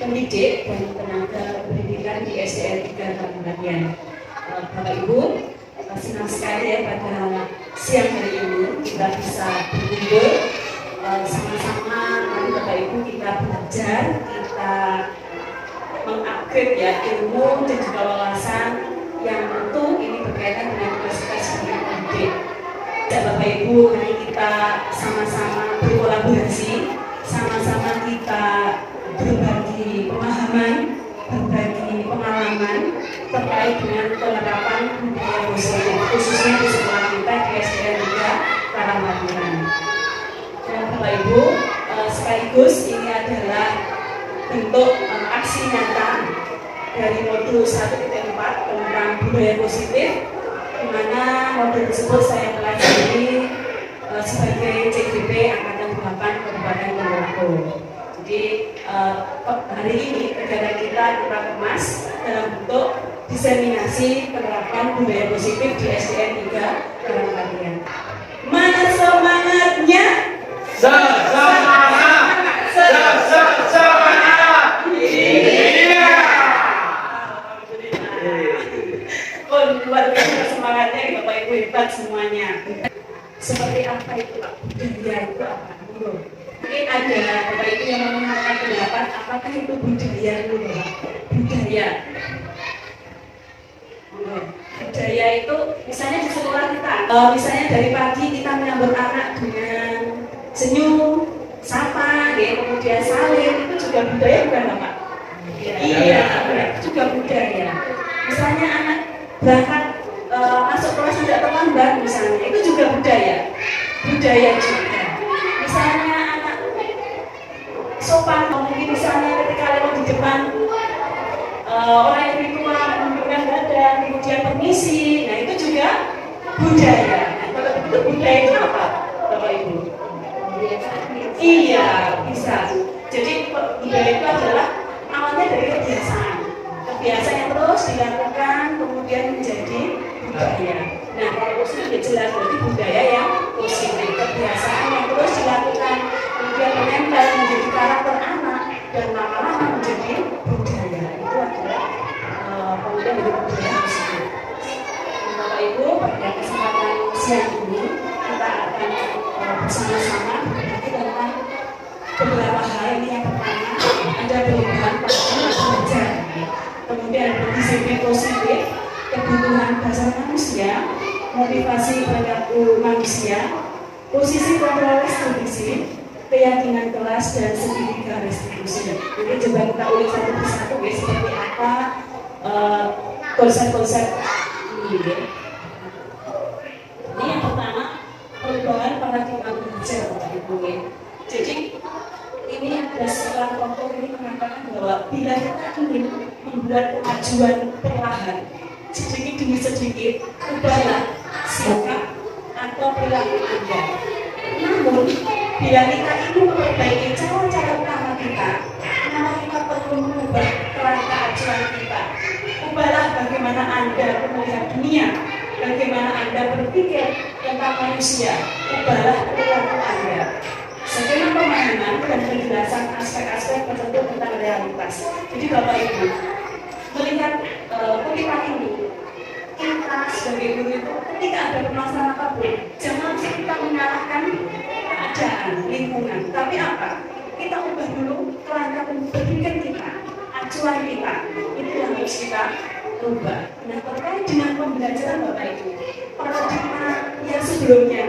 pendidik dan tenaga pendidikan di SDN 3 Kabupaten. Bapak Ibu, senang sekali ya pada siang hari ini kita bisa berkumpul sama-sama. Mari Bapak Ibu kita belajar, kita mengupgrade ya ilmu dan juga wawasan yang tentu ini berkaitan dengan kapasitas sebagai pendidik. Dan Bapak Ibu, mari kita sama-sama berkolaborasi, sama-sama kita berbagi pemahaman, berbagi pengalaman terkait dengan penerapan budaya positif, khususnya di sekolah kita di SDN 3 Karangpawiran. Dan Bapak Ibu, sekaligus ini adalah bentuk aksi nyata dari modul 1.4 tentang budaya positif, di mana modul tersebut saya pelajari sebagai CGP Angkatan 8 Kabupaten Purwokerto. Jadi hari ini kegiatan kita kemas dalam bentuk diseminasi penerapan budaya positif di SDN 3 Karangpawiran. Mana semangatnya? Semangat! Semangat! Iya! Oh, luar biasa semangatnya Bapak Ibu, hebat semuanya. Seperti apa itu Pak? Budaya itu apa? Mungkin ada Bapak Ibu yang mengatakan pendapat apakah itu budaya dulu Pak? Budaya. Budaya itu misalnya di sekolah kita, misalnya dari pagi kita menyambut anak dengan senyum, sapa, ya, kemudian salim, itu juga budaya bukan Pak? Iya, itu juga budaya. Misalnya anak berangkat masuk kelas tidak terlambat misalnya, itu juga budaya. Budaya juga. Misalnya anak sopan, mungkin misalnya ketika lewat di depan orang yang lebih tua menundukkan badan, kemudian permisi, nah itu juga budaya. Nah, kalau itu budaya itu apa, Bapak Ibu? Iya, bisa. Jadi budaya itu adalah awalnya dari kebiasaan. Kebiasaan yang terus dilakukan kemudian menjadi budaya. Nah, kalau positif jelas berarti budaya yang positif, kebiasaan yang terus dilakukan kemudian menempel menjadi karakter anak dan lama-lama menjadi budaya. Itu adalah kemudian dari budaya positif. Bapak Ibu, pada kesempatan siang ini kita akan bersama-sama berbagi tentang beberapa hal. Ini yang pertama, ada perubahan pada belajar. Kemudian ada disiplin positif, kebutuhan dasar manusia, motivasi perilaku manusia, posisi kontrol restriksi, keyakinan kelas dan segitiga restitusi. Jadi coba kita ulik satu persatu ya, seperti apa konsep-konsep ini. Ini yang pertama, perubahan paradigma belajar Bapak Ibu. Jadi ini ada seorang tokoh ini mengatakan bahwa bila kita ingin membuat kemajuan perlahan, sedikit demi sedikit, ubahlah sikap atau perilaku Anda. Namun, bila kita ingin memperbaiki cara-cara utama kita, maka kita perlu mengubah kerangka acuan kita. Ubahlah bagaimana Anda melihat dunia, bagaimana Anda berpikir tentang manusia. Ubahlah perilaku Anda. Skema pemahaman dan penjelasan aspek-aspek tertentu tentang realitas. Jadi Bapak Ibu, melihat kutipan ini, kita sebagai guru itu ketika ada permasalahan apapun, jangan kita menyalahkan keadaan, lingkungan, tapi apa? Kita ubah dulu kerangka berpikir kita, acuan kita, itu yang harus kita ubah. Nah, terkait dengan pembelajaran Bapak Ibu, paradigma yang sebelumnya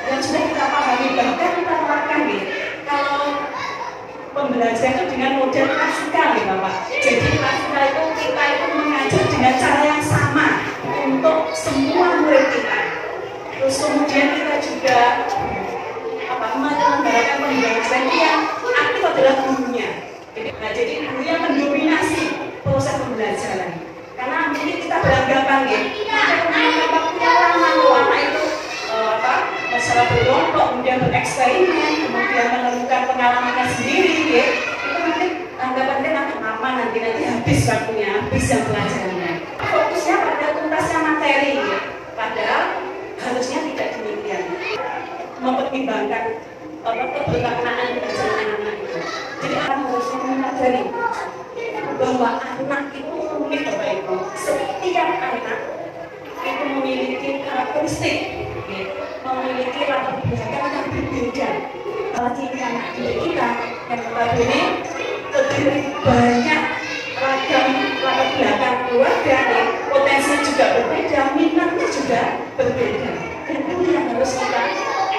yang sudah kita pahami, bahkan kita terapkan nih, kalau pembelajaran itu dengan model klasikal ya Bapak. Jadi klasikal itu kita itu mengajar dengan cara yang sama untuk semua murid kita. Terus kemudian kita juga menyelenggarakan pembelajaran yang aktif adalah gurunya. Jadi guru yang mendominasi proses pembelajaran. Karena mungkin kita beranggapan ya, waktunya lama itu masalah berkelompok, kemudian bereksperimen, kemudian menemukan pengalamannya sendiri, ya. Itu nanti anggapannya lama nanti habis waktunya, habis jam pelajarannya. Fokusnya pada tuntasnya materi, ya. Padahal harusnya tidak demikian. Mempertimbangkan kebermaknaan belajar anak-anak itu. Jadi harusnya mempelajari sadari bahwa anak itu unik Bapak Ibu. Setiap anak itu memiliki karakteristik, memiliki latar belakang yang berbeda. Apalagi anak didik kita yang notabene terdiri banyak ragam latar belakang keluarga, potensinya juga berbeda, minatnya juga berbeda. Dan ini yang harus kita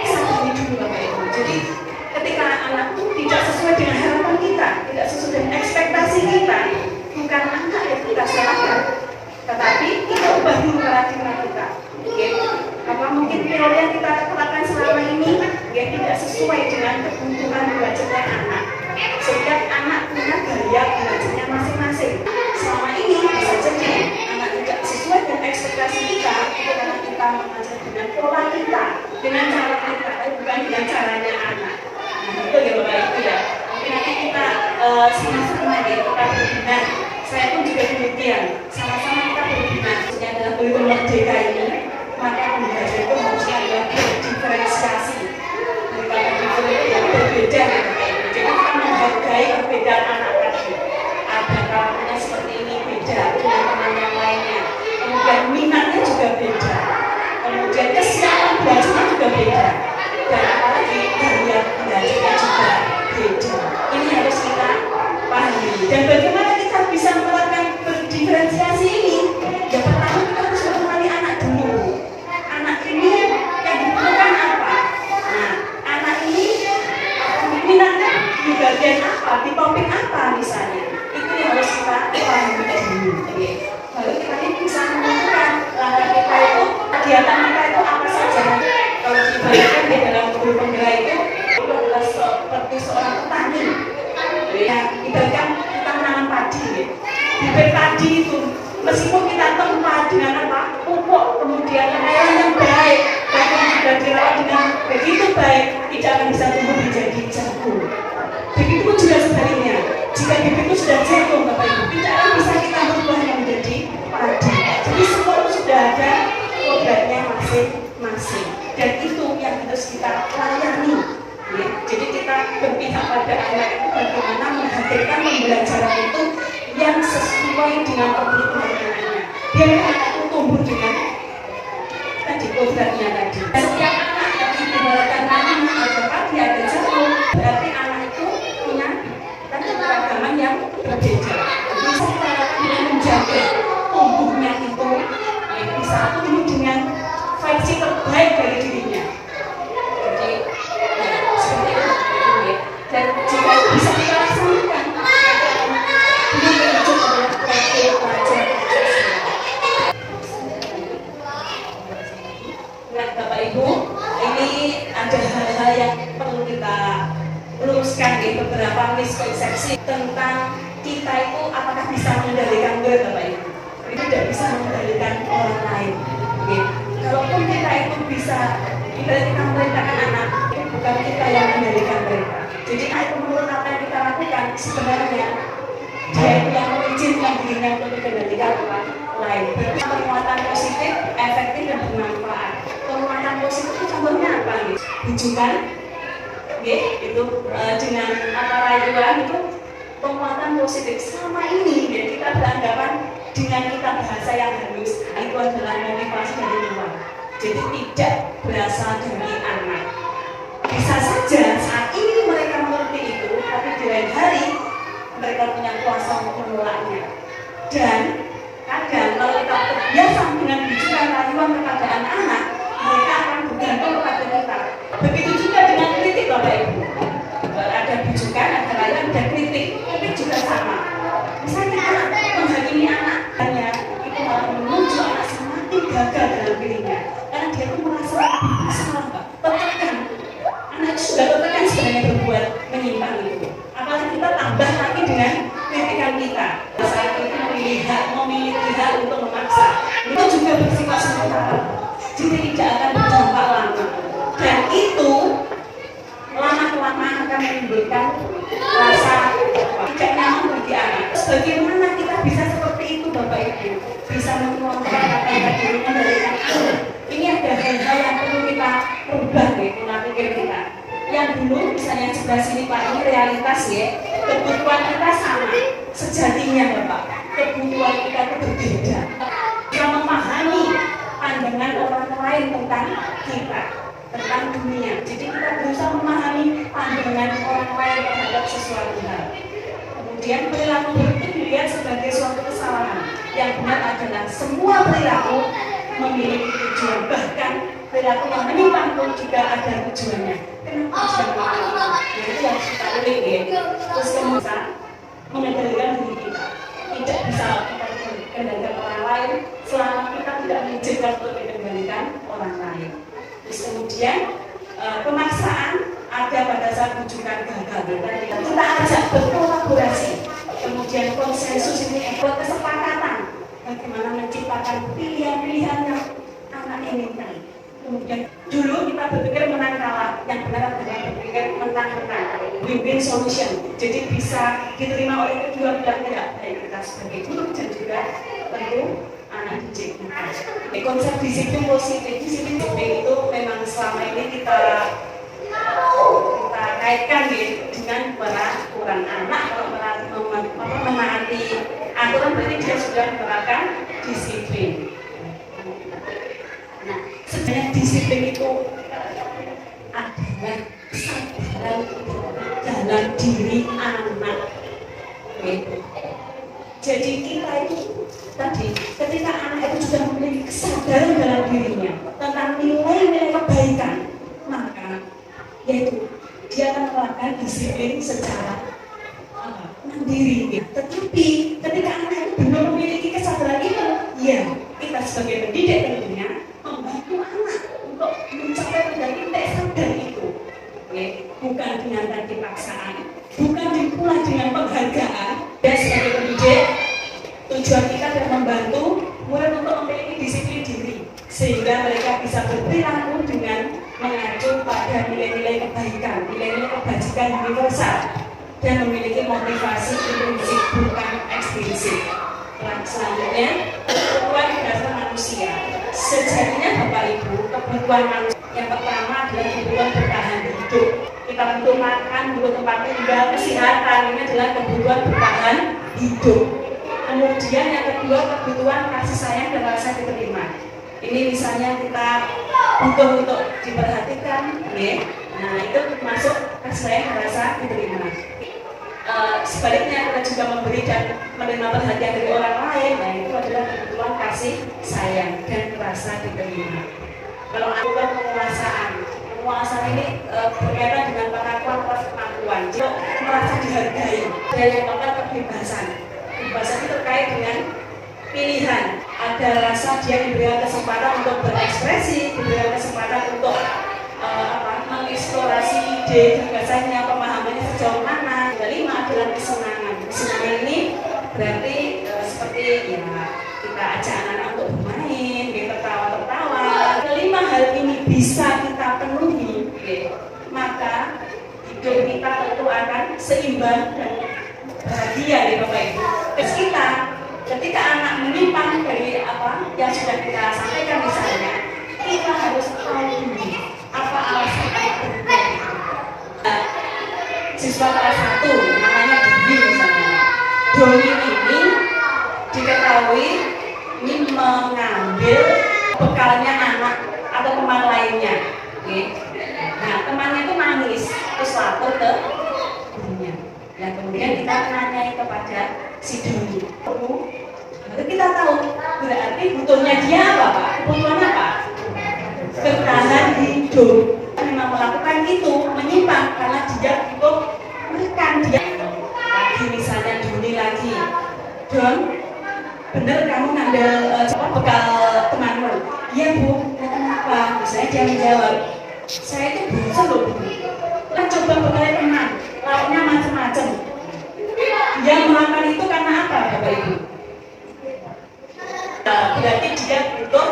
sadari dulu Bapak Ibu. Jadi ketika anak itu tidak sesuai dengan harapan kita, tidak sesuai dengan ekspektasi kita, bukan anak yang kita salahkan, tetapi kita ubah dulu paradigma kita. Karena mungkin teori yang kita terapkan selama ini tidak sesuai dengan kebutuhan belajarnya anak, sehingga anak punya gaya belajarnya masing-masing. Selama ini bisa jadi anak tidak sesuai dengan ekspektasi kita, itu karena kita mengajar dengan pola kita, dengan cara kita, bukan dengan caranya anak. Nah, itu ya Bapak Ibu ya. Mungkin nanti kita sama-sama ya kita berbina. Saya pun juga demikian. Sama-sama kita berbina. Maksudnya adalah kurikulum merdeka ini, maka pembelajaran itu harusnya adalah berdiferensiasi daripada kurikulum yang berbeda. Jadi kita menghargai perbedaan anak tadi. Ada karakternya seperti ini beda dengan teman yang lainnya. Kemudian minatnya juga beda. Kemudian kesiapan belajarnya juga beda. Dan apalagi gaya belajarnya juga beda. Ini harus kita pahami. Dan bagaimana kita bisa menerapkan berdiferensiasi ini? Yang pertama kita harus mengenali anak dulu. Anak ini yang dibutuhkan apa? Nah, anak ini minatnya di bagian apa? Di topik apa misalnya? Itu yang harus kita pahami dulu. Lalu kita ini bisa menentukan langkah kita itu, kegiatan kita itu apa saja. Kalau dibayangkan di dalam guru penggerak itu adalah seperti seorang petani. Ya, ibaratkan kita menanam padi. Bibit padi itu, meskipun kita tempat dengan apa? Pupuk, kemudian air yang baik, bahkan juga dirawat dengan begitu baik, tidak akan bisa tumbuh menjadi jagung. Begitu pun juga sebaliknya. Jika bibit itu sudah jagung, Bapak Ibu, tidak akan bisa kita berubahnya menjadi padi. Jadi semua itu sudah ada kodratnya masing-masing. Dan itu yang harus kita layani. Ya. Jadi kita berpihak pada anak itu bagaimana menghadirkan pembelajaran itu yang sesuai dengan kebutuhan anaknya. Biar anak itu tumbuh dengan tadi kodratnya tadi. Setiap anak yang diibaratkan anak ada padi ada jagung, berarti anak itu punya keragaman yang berbeda. Bisa kita dengan menjaga tumbuhnya itu, ya, bisa tumbuh dengan versi terbaik dari dirinya. Jadi ya, seperti itu ya. Dan jika bisa kita laksanakan, ini menuju adalah profil pelajar. Nah Bapak Ibu, ini ada hal-hal yang perlu kita luruskan ya, beberapa miskonsepsi tentang kita itu apakah bisa mengendalikan berat Bapak Ibu. Itu tidak bisa mengendalikan orang lain. Ya. Kalaupun kita itu bisa, kita memerintahkan anak, itu bukan kita yang mengendalikan mereka. Jadi itu menurut apa yang kita lakukan sebenarnya dia itu yang mengizinkan dirinya untuk mengendalikan orang lain. Berarti penguatan positif, efektif dan bermanfaat. Penguatan positif itu contohnya apa nih? Rujukan, itu dengan apa rayuan itu penguatan positif. Selama ini ya, kita beranggapan dengan kita bahasa yang halus itu adalah motivasi dari luar. Jadi tidak berasal dari anak. Bisa saja saat ini mereka mengerti itu, tapi di lain hari mereka punya kuasa untuk menolaknya. Dan kadang kalau kita terbiasa dengan bicara rayuan kepada anak-anak, mereka akan bergantung kepada kita. Begitu juga dengan kritik Bapak Ibu. Ada bijukan, ada rayuan, ada kritik. Kritik juga sama. Misalnya kita menghakimi anak, itu malah menuju anak semakin gagal dalam dirinya. Karena dia itu merasa salah, tertekan. Anak itu sudah tertekan sebenarnya berbuat menyimpang itu. Apalagi kita tambah lagi dengan kritikan kita. Saat itu memiliki hak untuk memaksa. Itu juga bersifat sementara. Jadi tidak akan berdampak lama. Dan itu lama-kelamaan akan menimbulkan rasa tidak nyaman bagi anak. Bagaimana kita bisa seperti itu Bapak Ibu? Bisa mengontrol apa yang tadi mengendalikan anak. Ini ada hal-hal yang perlu kita rubah pola pikir kita. Yang dulu, misalnya sebelah sini Pak, ini realitas ya, kebutuhan kita sama, sejatinya Bapak, kebutuhan kita itu berbeda. Kita memahami pandangan orang lain tentang kita, tentang dunia. Jadi kita berusaha memahami pandangan orang lain terhadap sesuatu hal. Kemudian perilaku itu dilihat sebagai suatu kesalahan. Yang benar adalah semua perilaku memiliki tujuan, bahkan perilaku yang menyimpang pun juga ada tujuannya. Kenapa tujuan itu yang kita ulik ya. Terus kemudian mengendalikan diri kita. Tidak bisa kita kendalikan orang lain selama kita tidak mengizinkan untuk dikendalikan orang lain. Terus kemudian pemaksaan ada pada saat rujukan gagal. Kita ajak berkolaborasi. Kemudian konsensus ini buat kesepakatan bagaimana menciptakan pilihan-pilihan yang anak inginkan. Kemudian dulu kita berpikir menang kalah, yang benar adalah berpikir menang-menang, win-win solution. Jadi bisa diterima oleh kedua belah pihak, baik kita sebagai guru dan juga tentu anak didik kita. Konsep disiplin positif, disiplin itu memang selama ini kita kaitkan ya dengan peraturan anak. Kalau menaati aturan berarti dia sudah menerapkan disiplin. Nah, sebenarnya disiplin itu adalah kesadaran dalam diri anak. Jadi kita itu tadi ketika anak itu sudah memiliki kesadaran dalam dirinya tentang nilai-nilai kebaikan, maka yaitu dia akan melakukan disiplin secara mandiri. Tetapi ketika anak itu benar memiliki kesadaran itu, ya kita sebagai pendidik tentunya membantu anak untuk mencapai titik sadar itu. Bukan dengan tadi paksaan, bukan pula dengan penghargaan. Dan sebagai pendidik, tujuan kita adalah membantu murid untuk memiliki disiplin diri, sehingga mereka bisa berperilaku dengan mengacu pada nilai-nilai kebaikan, nilai-nilai kebajikan universal, dan memiliki motivasi intrinsik bukan ekstrinsik. Selanjutnya, kebutuhan dasar manusia. Sejatinya Bapak Ibu, kebutuhan manusia yang pertama adalah kebutuhan bertahan hidup. Kita butuh makan, butuh tempat tinggal, kesehatan, ini adalah kebutuhan bertahan hidup. Kemudian yang kedua, kebutuhan kasih sayang dan rasa diterima. Ini misalnya kita butuh untuk diperhatikan, ya. Nah itu masuk kasih sayang dan rasa diterima. Sebaliknya kita juga memberi dan menerima perhatian dari orang lain, nah itu adalah kebutuhan kasih sayang dan rasa diterima. Kalau aku penguasaan ini berkaitan dengan pengakuan atas kemampuan, jadi merasa dihargai. Dan yang keempat, kebebasan. Kebebasan itu terkait dengan pilihan. Ada rasa dia diberikan kesempatan untuk berekspresi, diberikan kesempatan untuk mengeksplorasi ide, gagasannya, pemahamannya sejauh mana. Kelima adalah kesenangan. Kesenangan ini berarti seperti ya kita ajak anak-anak untuk bermain, tertawa-tertawa. Kelima hal ini bisa kita penuhi, maka hidup kita tentu akan seimbang dan bahagia ya Bapak Ibu. Terus kita ketika anak menyimpang dari apa yang sudah kita sampaikan misalnya, kita harus tahu dulu apa alasan anak berubah. Siswa kelas 1 namanya Doni misalnya. Doni ini diketahui ini mengambil bekalnya anak atau teman lainnya. Nah temannya itu nangis terus lapor ke gurunya. Nah kemudian kita nanyai kepada si Doni. Lalu kita tahu berarti butuhnya dia apa Pak? Kebutuhan apa? Bertahan hidup. Memang melakukan itu menyimpang karena dia butuh makan. Dia lagi misalnya Doni lagi, Don, bener kamu ngambil bekal temanmu? Iya Bu. Kenapa? Misalnya dia menjawab, saya itu bosan loh Bu. Kita coba bekalnya teman, lauknya macam-macam. Dia melakukan itu karena apa Bapak Ibu? Berarti dia butuh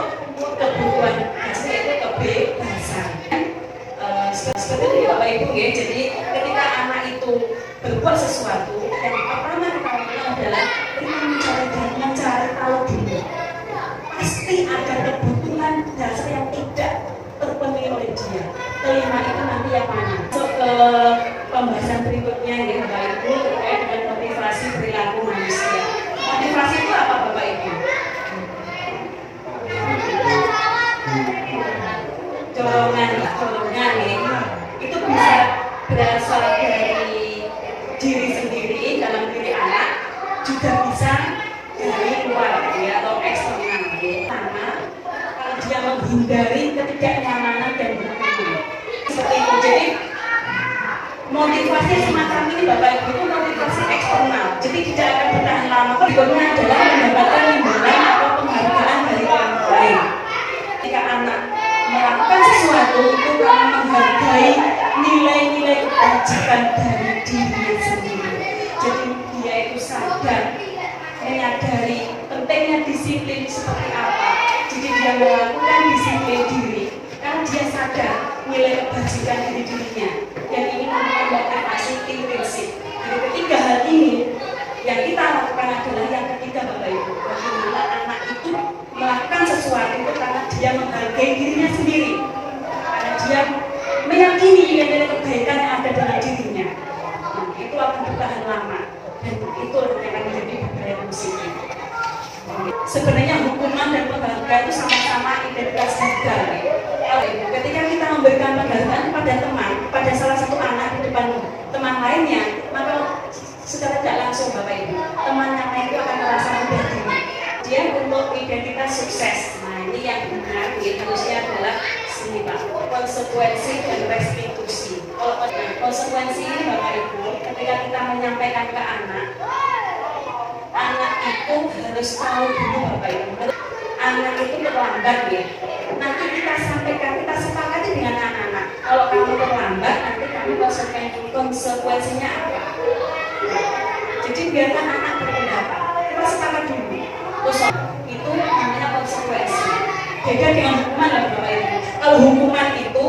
kebutuhan hasil itu kebebasan. Seperti itu Bapak Ibu ya. Jadi ketika anak itu berbuat sesuatu, yang pertama kita lakukan adalah kita mencari tahu dulu. Pasti ada kebutuhan dasar yang tidak terpenuhi oleh dia. Kelima itu nanti yang mana? Masuk ke menghindari ketidaknyamanan dan berkerumun. Seperti itu. Jadi motivasi semacam ini Bapak Ibu itu motivasi eksternal. Jadi tidak akan bertahan lama. Berikutnya adalah mendapatkan imbalan atau penghargaan dari orang lain. Jika anak melakukan sesuatu itu karena menghargai nilai-nilai kebajikan dari dirinya sendiri. Jadi dia itu sadar, menyadari pentingnya disiplin seperti apa. Jadi dia melakukan disiplin diri karena dia sadar nilai kebajikan dari dirinya dan ingin memotivasi intrinsik. Jadi ketiga hal ini yang kita lakukan adalah yang ketiga Bapak Ibu, bagaimana anak itu melakukan sesuatu itu karena dia menghargai dirinya sendiri, karena dia meyakini nilai kebaikan yang ada dalam dirinya. Nah, itu akan bertahan lama dan itu akan menjadi budaya positif. Sebenarnya hukuman dan penghargaan itu sama-sama identitas gagal. Ketika kita memberikan penghargaan pada teman, pada salah satu anak di depan teman lainnya, maka secara tidak langsung Bapak Ibu, teman yang lain itu akan merasa mudah diri. Dia untuk identitas sukses. Nah ini yang benar, harusnya adalah sini Pak, konsekuensi dan restitusi. Kalau konsekuensi ini Bapak Ibu, ketika kita menyampaikan ke anak itu harus tahu dulu Bapak Ibu. Anak itu terlambat ya. Nanti kita sampaikan, kita sepakati dengan anak-anak. Kalau kamu terlambat, nanti kamu konsekuensinya apa? Jadi biarkan anak berpendapat. Kita sepakat dulu. Terus itu namanya konsekuensi. Beda dengan hukuman lah Bapak Ibu. Kalau hukuman itu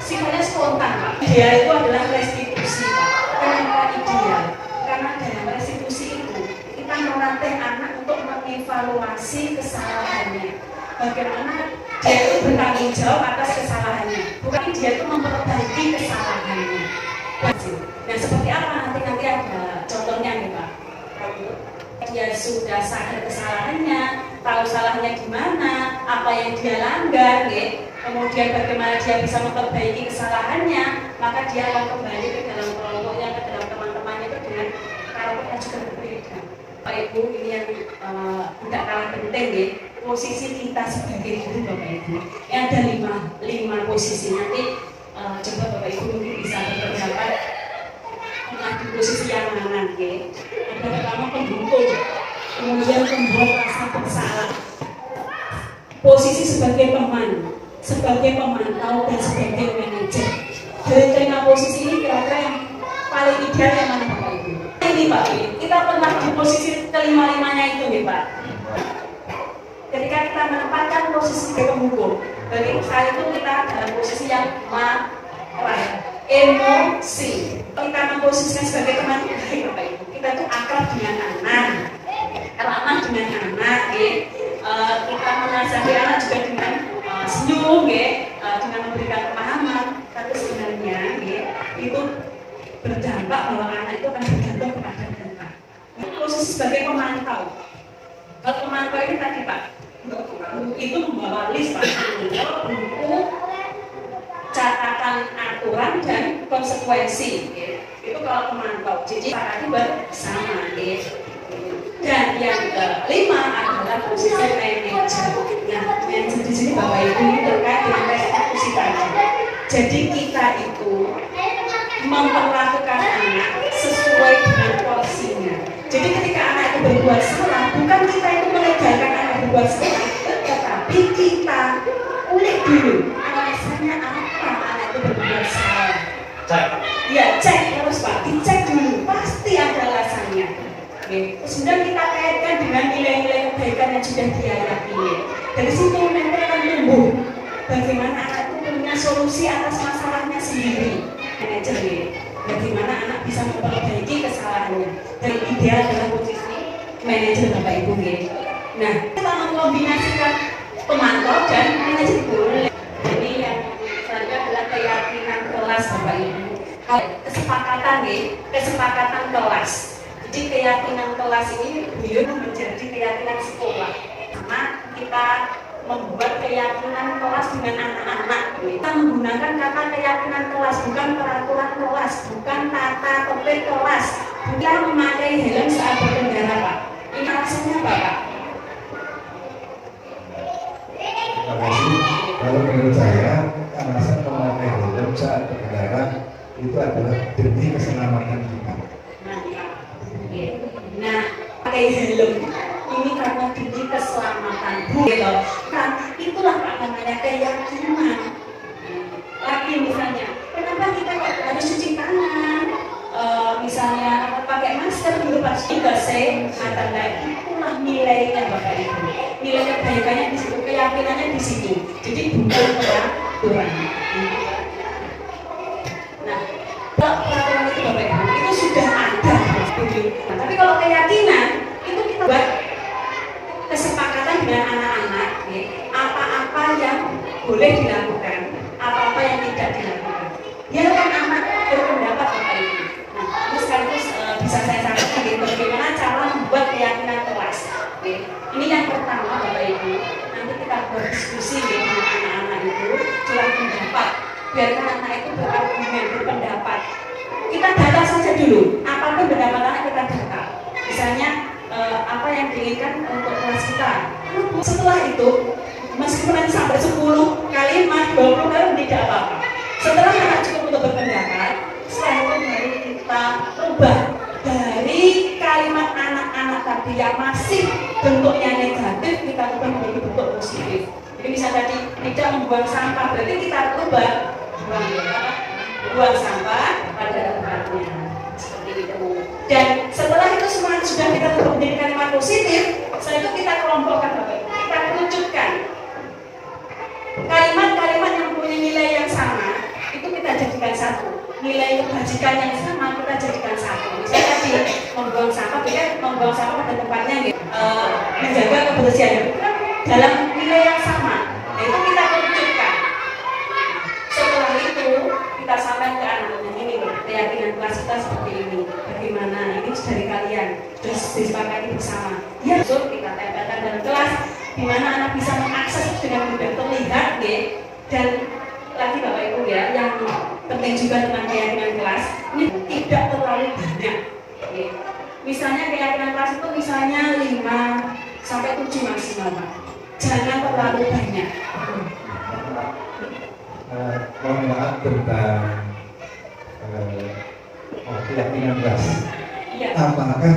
sifatnya spontan Pak. Ideal itu adalah restitusi Pak. Kenapa ideal? Karena dalam restitusi itu kita melatih anak untuk mengevaluasi kesalahannya. Bagaimana dia itu bertanggung jawab atas kesalahannya. Bukan dia itu memperbaiki kesalahannya. Nah seperti apa nanti ada contohnya nih Pak. Dia sudah sadar kesalahannya, tahu salahnya di mana, apa yang dia langgar, ya. Kemudian bagaimana dia bisa memperbaiki kesalahannya, maka dia akan kembali ke dalam kelompoknya, ke dalam teman-temannya itu dengan karakter yang juga berbeda. Pak Ibu, ini yang tidak kalah penting ya, posisi kita sebagai guru Bapak Ibu. Yang ada lima posisi, nanti coba Bapak Ibu mungkin bisa berpendapat di posisi yang mana ya. Ada pertama pendukung, kemudian pembuat rasa bersalah, posisi sebagai teman, sebagai pemantau dan sebagai manajer. Dari kelima posisi ini kira-kira yang paling ideal yang mana Bapak Ibu? Ini Pak, kita pernah di posisi kelima-limanya itu nih Pak. Ketika kita menempatkan posisi sebagai pemukul, bagi saya itu kita dalam posisi yang marah, emosi. Kita memposisikan sebagai teman baik Bapak Ibu. Kita tuh akrab dengan anak, ramah dengan anak, ya. Kita menasihati anak juga dengan senyum, ya. Dengan memberikan pemahaman. Tapi sebenarnya, ya, itu berdampak bahwa anak itu akan bergantung kepada kita. Posisi sebagai pemantau. Kalau pemantau ini tadi Pak, itu membawa list Pak, buku, catatan aturan dan konsekuensi. Itu kalau pemantau. Jadi para bersama. Dan yang kelima adalah posisi manajer. Nah, manajer di sini Bapak Ibu ini terkait dengan restitusi tadi. Jadi kita itu memperlakukan anak sesuai dengan porsinya. Jadi ketika anak itu berbuat salah, bukan kita itu melegalkan anak berbuat salah, tetapi kita ulik dulu alasannya apa anak itu berbuat salah. Cek. Ya cek terus Pak, dicek dulu, pasti ada alasannya. Kemudian kita kaitkan dengan nilai-nilai kebaikan yang sudah dia yakini. Dari situ nanti akan tumbuh bagaimana anak itu punya solusi atas masalahnya sendiri. Manajer ya, bagaimana anak bisa memperbaiki kesalahannya. Dan ideal adalah posisi manajer Bapak Ibu ya. Nah, kita mengkombinasikan pemantau dan manajer boleh. Ini yang selanjutnya adalah keyakinan kelas Bapak Ibu. Kesepakatan ya, kesepakatan kelas. Jadi keyakinan kelas ini beliau menjadi keyakinan sekolah. Karena kita membuat keyakinan kelas dengan anak-anak. Kita menggunakan kata keyakinan kelas, bukan peraturan kelas, bukan tata tertib kelas. Kita memakai helm saat berkendara, Pak. Ini alasannya apa, Pak? Terima kasih. itu adalah demi keselamatan kita. Nah, pakai helm ini karena demi keselamatan gitu. Nah, itulah namanya keyakinan. Lagi misalnya, kenapa kita harus cuci tangan? Misalnya pakai masker dulu pas juga kesehatan, itulah nilainya Bapak Ibu. Nilai kebaikannya di situ, keyakinannya di situ. Jadi bukan peraturan. Nah, kalau peraturan itu Bapak Ibu itu sudah ada. Nah, tapi kalau keyakinan itu kita buat kesepakatan dengan anak-anak, ya, apa-apa yang boleh dilakukan, apa-apa yang tidak dilakukan. Biarkan anak berpendapat Bapak Ibu. Nah, itu sekaligus bisa saya sampaikan bagaimana cara membuat keyakinan kelas. Oke. Ini yang pertama Bapak Ibu. Nanti kita berdiskusi dengan anak-anak itu, curah pendapat. Biarkan anak itu berargumen, berpendapat. Kita data saja dulu. Apapun pendapat anak kita data. Misalnya apa yang diinginkan untuk kelas kita. Setelah itu, meskipun nanti sampai 10 kalimat, 20 kalimat tidak apa-apa. Setelah anak cukup untuk berpendapat, setelah itu mari kita ubah dari kalimat anak-anak tadi yang masih bentuknya negatif, kita ubah menjadi bentuk positif. Jadi misalnya tadi tidak membuang sampah, berarti kita ubah buang sampah pada tempatnya. Seperti itu. Dan setelah itu semua sudah kita bentuk menjadi kalimat positif, setelah itu kita kelompokkan Bapak, kita kerucutkan kalimat-kalimat yang punya nilai yang sama. Itu kita jadikan satu. Nilai kebajikan yang sama kita jadikan satu. Misalnya tadi membuang sampah, kita membuang sampah pada tempatnya, menjaga kebersihan dalam nilai yang sama. Nah, itu kita kerucutkan. Setelah itu kita sampaikan ke anak-anak ini, keyakinan kelas kita seperti ini. Bagaimana? Ini dari kalian terus disepakati bersama. Ya, so kita tempelkan dalam kelas, di mana anak bisa mengakses dengan mudah terlihat, ya. Dan lagi Bapak Ibu ya, yang penting juga tentang keyakinan kelas ini tidak terlalu banyak. Ya. Misalnya keyakinan kelas itu misalnya 5 sampai 7 maksimal, Pak. Jangan terlalu banyak. Mohon maaf tentang keyakinan kelas. Ya. Apakah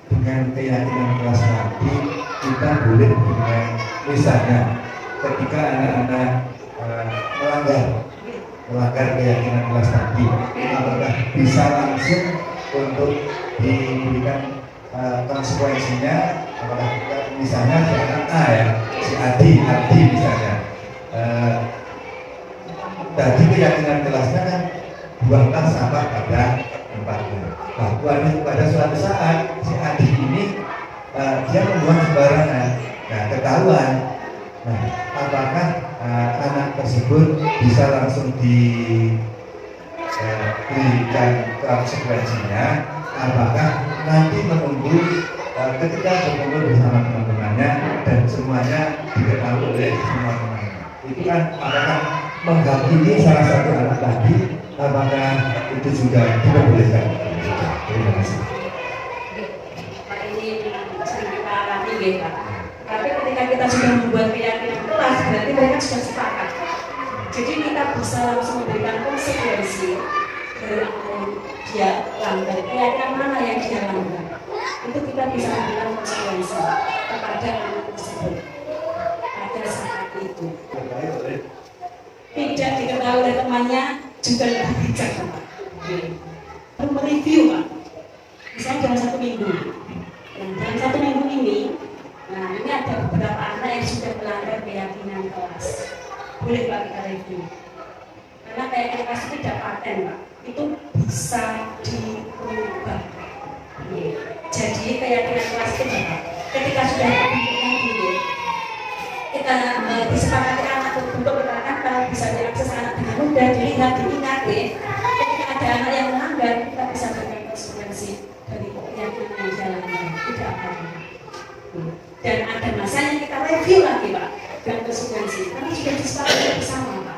dengan keyakinan kelas tadi kita boleh dengan misalnya ketika anak-anak melanggar keyakinan kelas tadi, apakah bisa langsung untuk diberikan konsekuensinya? Apakah kita, misalnya si anak A ya, si Adi misalnya, tadi keyakinan kelasnya kan buanglah sampah pada tempatnya. Pada suatu saat si Adi ini dia membuang sembarangan, nah ketahuan. Nah, apakah anak tersebut bisa langsung diberikan konsekuensinya? Apakah nanti menunggu ketika berkumpul bersama teman-temannya dan semuanya diketahui oleh semua teman-teman? Itu kan apakah menghakimi salah satu anak tadi? Apakah itu juga diperbolehkan? Terima kasih. Pak, ini sering kita alami ya Pak. Tapi ketika kita sudah membuat keyakinan kelas, berarti mereka sudah sepakat. Jadi kita bisa langsung memberikan konsekuensi dari dia langgar, keyakinan mana yang dia langgar. Itu kita bisa memberikan konsekuensi kepada anak tersebut pada saat itu. Tidak diketahui oleh temannya juga lebih bijak Pak. Perlu mereview Pak. Misalnya dalam 1 minggu. Nah, dalam 1 minggu ini, nah ini ada beberapa anak yang sudah melanggar keyakinan kelas. Boleh Pak kita review. Karena keyakinan kelas itu tidak paten Pak. Itu bisa diubah. Jadi keyakinan kelas itu Bapak, ketika sudah dulu, kita disepakati anak untuk diterangkan kalau bisa diakses anak dengan mudah, dilihat, diingat ya. Ketika ada anak yang melanggar, kita bisa berikan konsekuensi dari keyakinan yang jalannya, tidak apa-apa. Dan ada masanya kita review lagi Pak, dan konsekuensi, karena sudah disepakati bersama Pak.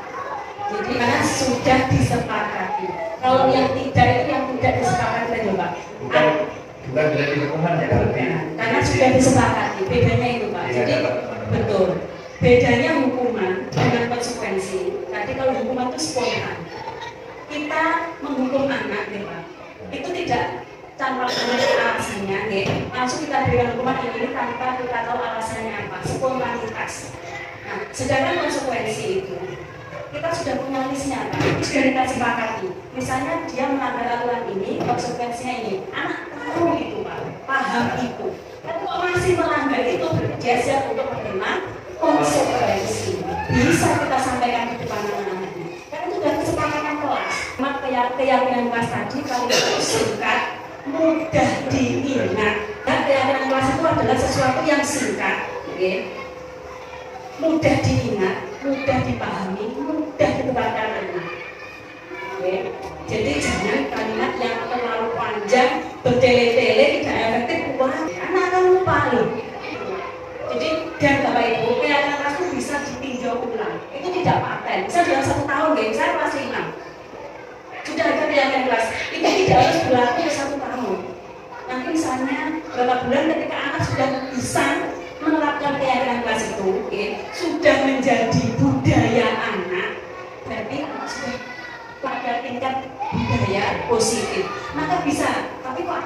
Jadi karena sudah disepakati. Kalau yang tidak itu yang tidak disepakati lagi Pak. Bukan berarti hukuman ya berarti. Karena sudah disepakati, bedanya itu Pak. Jadi betul. Bedanya hukuman dengan konsekuensi. Tadi kalau hukuman itu spontan. kita menghukum anak, ya Pak, itu tidak tanpa alasannya, ya. Langsung kita berikan hukuman ini tanpa kita tahu alasannya apa, spontanitas. Nah, sedangkan konsekuensi itu kita sudah punya listnya, sudah kita sepakati. Misalnya dia melanggar aturan ini, konsekuensinya ini. Anak tahu itu, Pak, paham itu. Tapi kok masih melanggar itu, dia siap untuk menerima konsekuensi. Bisa kita sampaikan di depan anak-anak ini. Karena itu sudah kesepakatan kelas. Keyakinan kelas tadi kalau itu singkat, mudah diingat. Dan keyakinan kelas itu adalah sesuatu yang singkat, okay? Mudah diingat, mudah dipahami, mudah diterapkan anak. Okay? Jadi jangan kalimat yang terlalu panjang, bertele-tele, tidak efektif, wah anak akan lupa loh. Jadi dan Bapak Ibu, keyakinan kelas itu bisa ditinjau ulang. Itu tidak paten. Bisa dalam 1 tahun, ya, saya kelas 5. Sudah ada keyakinan kelas. Itu tidak harus berlaku 1 tahun. Nanti misalnya berapa bulan ketika anak sudah bisa menerapkan keyakinan kelas itu, okay, sudah menjadi budaya anak, berarti anak sudah pada tingkat budaya positif. Maka bisa, tapi kok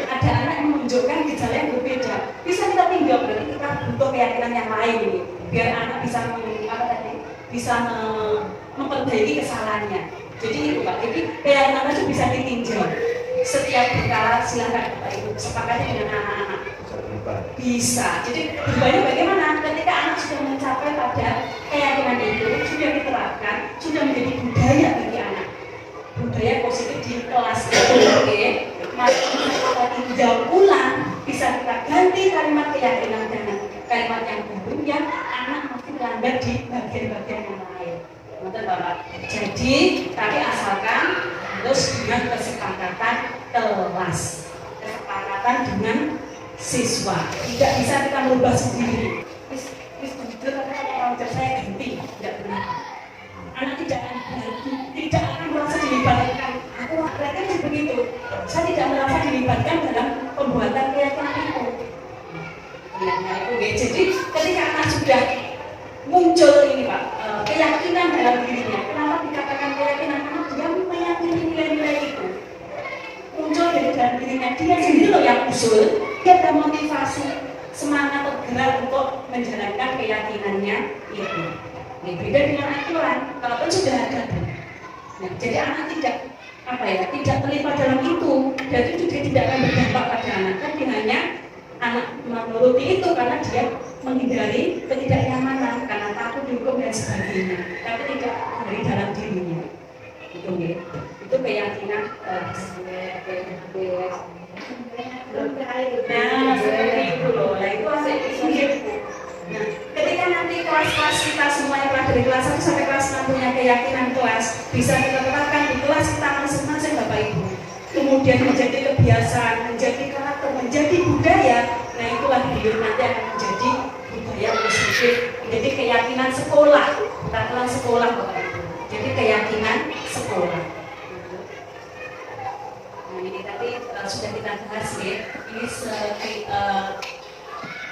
ada anak yang menunjukkan gejala yang berbeda, bisa kita tinjau, berarti kita butuh keyakinan yang lain nih, biar anak bisa memperbaiki kesalahannya. Jadi itu Pak, jadi keyakinan itu bisa ditinjau setiap berkala. Silakan Bapak Ibu sepakati dengan anak-anak. Bisa. Jadi berubahnya bagaimana? Ketika anak sudah mencapai pada keyakinan itu, sudah diterapkan, sudah menjadi budaya bagi anak, budaya positif di kelas itu, okay? Maka kita tinjau ulang, bisa kita ganti kalimat keyakinan dengan kalimat yang baru yang anak masih melanggar di bagian-bagian yang lain. Betul Bapak. Jadi tapi asalkan harus dengan kesepakatan kelas, kesepakatan dengan siswa. Tidak bisa kita merubah sendiri. Jujur kalau saya ganti, tidak benar. Anak tidak akan merasa dilibatkan. Aku mereka begitu. Saya tidak merasa dilibatkan dalam pembuatan keyakinan itu. Jadi ketika anak sudah muncul ini Pak, keyakinan dalam dirinya. Kenapa dikatakan keyakinan? Karena dia meyakini nilai-nilai itu. Muncul dari dalam dirinya. Dia sendiri loh yang usul. Dia ada motivasi, semangat tergerak untuk menjalankan keyakinannya itu. Ini beda dengan aturan. Kalaupun sudah ada. Nah, jadi anak tidak terlibat dalam itu. Jadi juga tidak akan berdampak pada anak. Tapi hanya anak menuruti itu karena dia menghindari ketidaknyamanan, karena takut dihukum dan sebagainya. Tapi tidak dari dalam dirinya. Itu keyakinan nah seperti itu loh. Nah itu asik gitu. Nah ketika nanti kelas-kelas kita semuanya dari kelas 1 sampai kelas 6 punya keyakinan kelas, bisa kita terapkan di kelas kita masing-masing Bapak Ibu. Kemudian menjadi kebiasaan, menjadi karakter, menjadi budaya. Nah itulah hidup nanti akan menjadi budaya positif, menjadi keyakinan sekolah, bukan sekolah Bapak Ibu. Jadi keyakinan sekolah. Nah ini tadi sudah kita bahas ya. Ini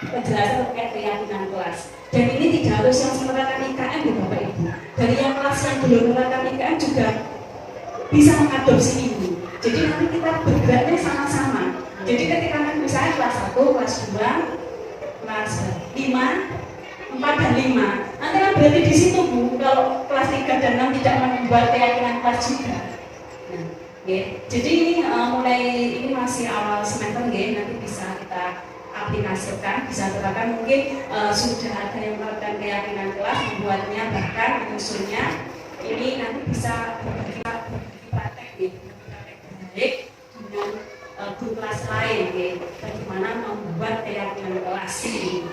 penjelasan terkait keyakinan kelas. Dan ini tidak harus yang menerapkan IKM ya Bapak Ibu. Dari yang kelas yang belum menerapkan IKM juga bisa mengadopsi ini. Jadi nanti kita bergeraknya sama-sama. Jadi ketika misalnya kelas 1, kelas 2, kelas 5, 4 dan 5. Nanti kan berarti di situ Bu, kalau kelas 3 dan 6 tidak membuat keyakinan kelas juga. Nah, jadi ini ini masih awal semester nanti bisa kita aplikasikan, bisa terapkan. Mungkin sudah ada yang melakukan keyakinan kelas, membuatnya bahkan menyusunnya. Ini nanti bisa berbagi praktek baik dengan guru kelas lain, bagaimana membuat keyakinan kelas ini.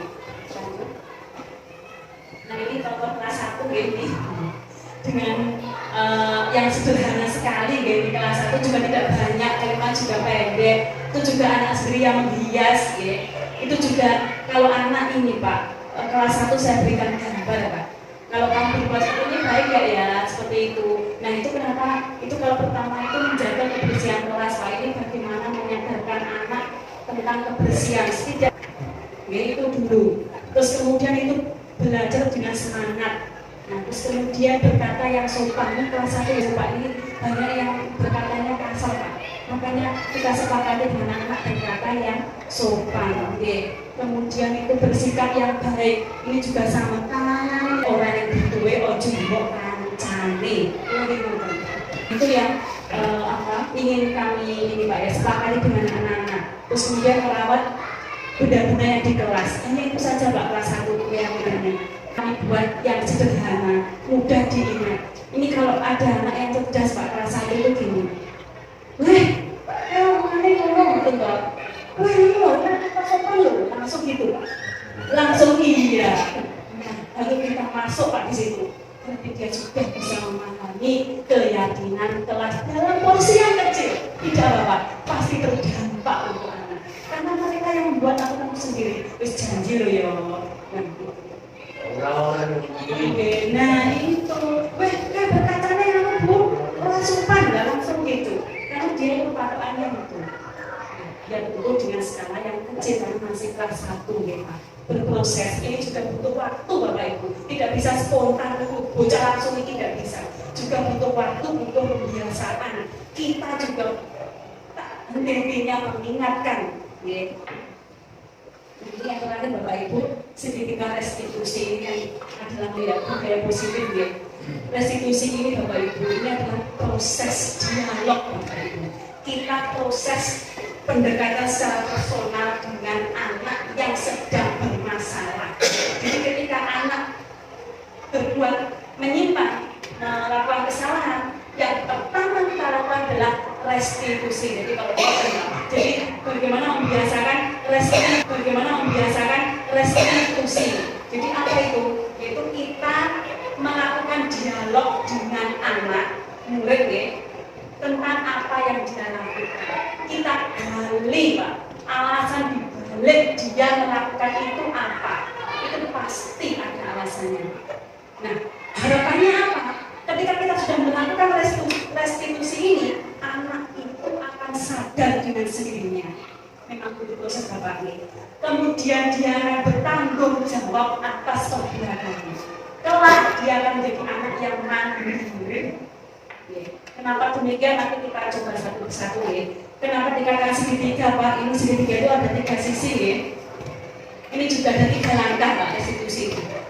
Nah ini contoh kelas 1 ini dengan yang sederhana sekali di kelas 1 juga tidak banyak, kalimat juga pendek. Itu juga anak sendiri yang menghias itu juga kalau anak ini Pak, kelas 1 saya berikan gambar Pak. Kalau kamu kelas 1 ini baik ya seperti itu. Nah itu kenapa? Itu kalau pertama itu menjaga kebersihan kelas Pak. Ini bagaimana menyadarkan anak tentang kebersihan tidak itu dulu. Terus kemudian itu belajar dengan semangat. Nah, terus kemudian berkata yang sopan, kelas 1 ya Pak, ini banyak yang berkatanya kasar Pak. Makanya kita sepakati dengan anak berkata yang sopan. Kemudian itu bersikap yang baik. Ini juga sama kan orang yang berduwe ojo mbok kancane. Itu yang ingin kami ini Pak ya, sepakati dengan anak-anak. Terus kemudian merawat benda-benda yang di kelas. Hanya itu saja Pak, kelas 1 yang kami buat yang sederhana, mudah diingat. Ini kalau ada anak yang cerdas Pak, kelas 1 itu gini. Weh, mana ngomong gitu Pak. Weh, ini loh, kita sopan loh, langsung gitu Pak. Langsung iya. Nah, lalu kita masuk Pak di situ. Berarti dia sudah bisa memahami keyakinan kelas dalam porsi yang kecil. Tidak apa-apa, pasti terdampak untuk anak. Karena mereka yang membuat aku sendiri. Wis janji loh ya. Nah itu, weh berkacanya yang Bu, orang sopan nggak langsung gitu. Karena dia itu patokannya itu. Dia tentu dengan skala yang kecil karena masih kelas 1 ya Pak. Berproses ini juga butuh waktu Bapak Ibu. Tidak bisa spontan bocah langsung ini tidak bisa. Juga butuh waktu, butuh pembiasaan. Kita juga henti-hentinya mengingatkan. Ya. Ini yang terakhir Bapak Ibu, sedikit restitusi ini yang adalah budaya positif ya. Restitusi ini Bapak Ibu, ini adalah proses dialog Bapak Ibu. Kita proses pendekatan secara personal dengan anak yang sedang bermasalah. Jadi ketika anak berbuat menyimpang, melakukan kesalahan, yang pertama kita lakukan adalah restitusi. Jadi kalau jadi bagaimana membiasakan restitusi. Jadi apa itu? Yaitu kita melakukan dialog dengan anak murid ya, tentang apa yang dia lakukan. Kita gali Pak, alasan dibalik dia melakukan itu apa. Itu pasti ada alasannya. Nah, harapannya apa? Ketika kita sudah melakukan restitusi ini, anak itu akan sadar dengan sendirinya. Memang butuh proses Bapak ini. Kemudian dia akan bertanggung jawab atas perbuatannya. Kelak dia akan menjadi anak yang mandiri. Kenapa demikian? Nanti kita coba satu persatu ya. Kenapa dikatakan segitiga Pak? Ini segitiga itu ada 3 sisi ya. Ini juga ada 3 langkah Pak restitusi.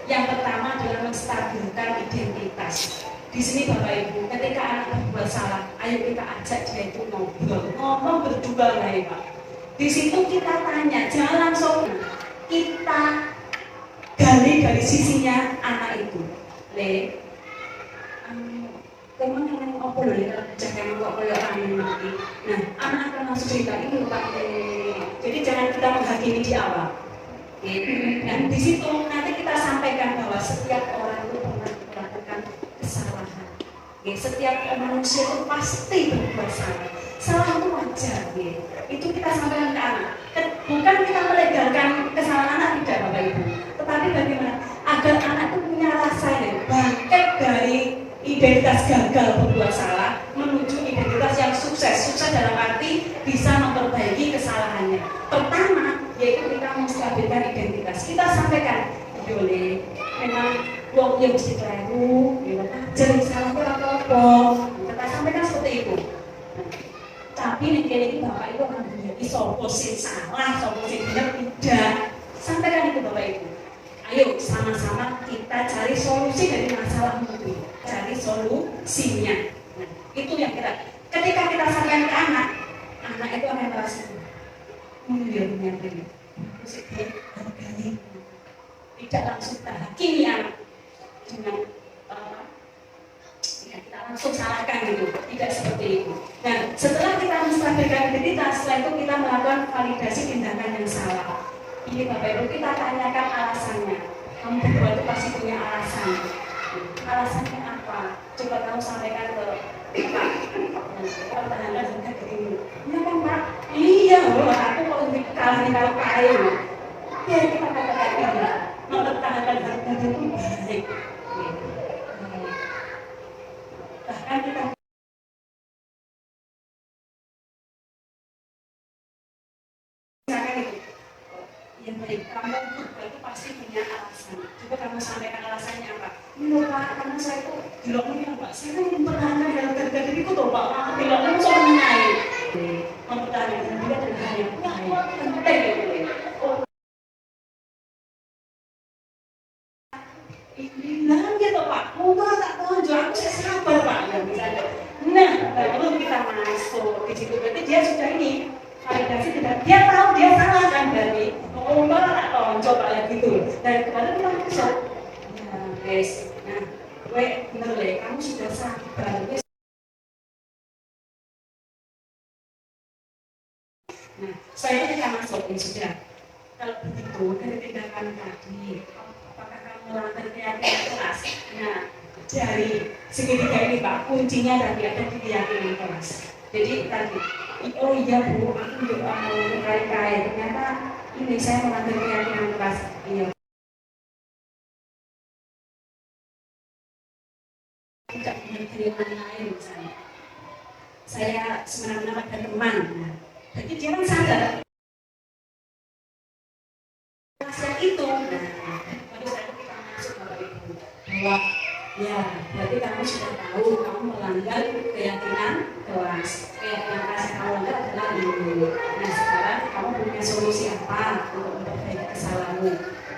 Yang pertama adalah menstabilkan identitas. Di sini Bapak Ibu, ketika anak berbuat salah, ayo kita ajak dia itu ngomong berdua lah ya Pak. Di situ kita tanya, jangan langsung kita gali dari sisinya anak itu. Teman yang apa loh ya, jangan kok kayak aneh nanti. Nah, anak akan langsung cerita ini Pak. Jadi jangan kita menghakimi di awal. Dan di situ nanti kita sampaikan bahwa setiap orang itu pernah melakukan kesalahan. Setiap manusia itu pasti berbuat salah. Salah itu wajar. Itu kita sampaikan ke anak. Bukan kita melegalkan kesalahan anak, tidak Bapak Ibu. Tetapi bagaimana agar anak itu punya rasa bangkit dari identitas gagal berbuat salah menuju identitas yang sukses. Sukses dalam arti bisa memperbaiki kesalahannya. Pertama, yaitu kita menstabilkan identitas. Kita sampaikan, boleh, memang wong yang mesti keliru, jadi salah itu apa-apa. Kita sampaikan seperti itu. Tapi ini Bapak Ibu akan menjadi sopo sing salah, sopo sing benar, tidak. Sampaikan itu Bapak Ibu. Ayo sama-sama kita cari solusi dari masalah itu. Cari solusinya. Nah, itu yang ketika kita sampaikan ke anak itu akan merasa mulia ini. Tidak langsung kita hakimi anak dengan kita langsung salahkan gitu. Tidak seperti itu. Nah, setelah kita menstabilkan identitas, setelah itu kita melakukan validasi tindakan yang salah. Ini Bapak Ibu, kita tanyakan alasannya. Kamu berdua itu pasti punya alasan. Alasannya apa? Coba kamu sampaikan ke Pak. Pertahanan juga begini. Iya kan Pak? Iya loh, aku kalau kalau kaya loh. Ya kita katakan ini. Mempertahankan harga itu baik. Bahkan kita yang baik, kamu itu pasti punya alasan. Coba kamu sampaikan alasannya apa? Menurut Pak, karena saya itu Diloknya Pak, saya mempertahankan dalam harga diriku tuh Pak, diloknya soal mengenai mempertahankan dia dan hal yang penting gitu. Bilang gitu Pak, muka tak tonjol, aku saya sabar Pak, misalnya. Nah, kalau kita masuk di situ berarti dia sudah ini validasi tidak, dia tahu dia salah kan berarti muka tak tonjol kayak gitu. Dan kemarin kita masuk, ya guys, nah, gue bener deh, kamu sudah sabar. Nah, saya kita masukin sudah. Kalau begitu dari tindakan tadi, apakah kamu melanggar keyakinan kelas? Nah, dari segitiga ini Pak, kuncinya tadi ada di keyakinan kelas. Jadi tadi, oh iya Bu, aku juga mau berkali-kali, ternyata ini saya melanggar keyakinan kelas. Iya. Tidak mengerti yang lain misalnya. Saya semena-mena ada teman. Nah, jadi dia kan sadar. Yang itu, nah, pada saat kita masuk Bapak Ibu, bahwa ya, berarti kamu sudah tahu kamu melanggar keyakinan kelas. Keyakinan kelas yang kamu langgar adalah ini. Nah, sekarang kamu punya solusi apa untuk memperbaiki kesalahanmu?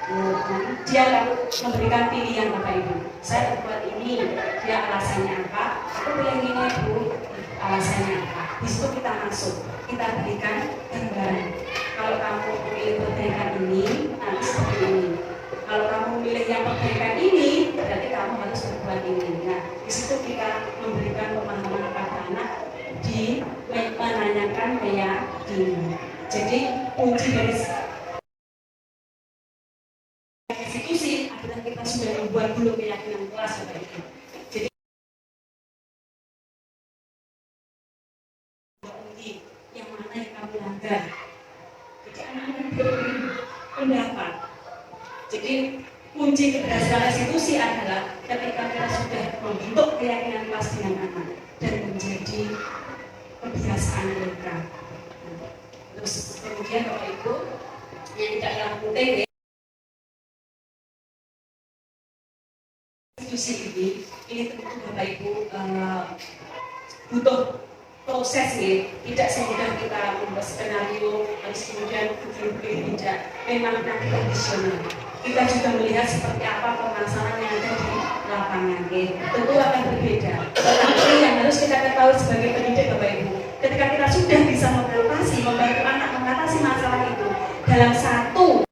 Nah, dia akan memberikan pilihan Bapak Ibu. Saya buat ini, dia alasannya apa? Aku pilih ini Bu, alasannya apa? Di situ kita masuk, kita berikan gambaran. Kalau kamu memilih perbaikan ini, nanti seperti ini. Kalau kamu memilih yang perbaikan ini, berarti kamu harus berbuat ini. Nah, di situ kita memberikan pemahaman kepada anak di menanyakan keyakinan. Jadi kunci dari institusi adalah kita sudah membuat dulu keyakinan kelas Bapak Ibu. Jadi yang mana yang kamu langgar. Jadi anak-anak berpendapat. Jadi kunci keberhasilan institusi adalah ketika kita sudah membentuk keyakinan kelas dengan anak dan menjadi kebiasaan mereka. Terus kemudian Bapak Ibu yang tidak kalah penting ya, institusi ini tentu Bapak Ibu butuh proses ya, tidak semudah kita membuat skenario harus kemudian begini tidak, memang nanti kondisional. Kita juga melihat seperti apa permasalahan yang ada di lapangan ya. Tentu akan berbeda. Tetapi yang harus kita ketahui sebagai pendidik Bapak Ibu, ketika kita sudah bisa membantu anak mengatasi masalah itu dalam satu,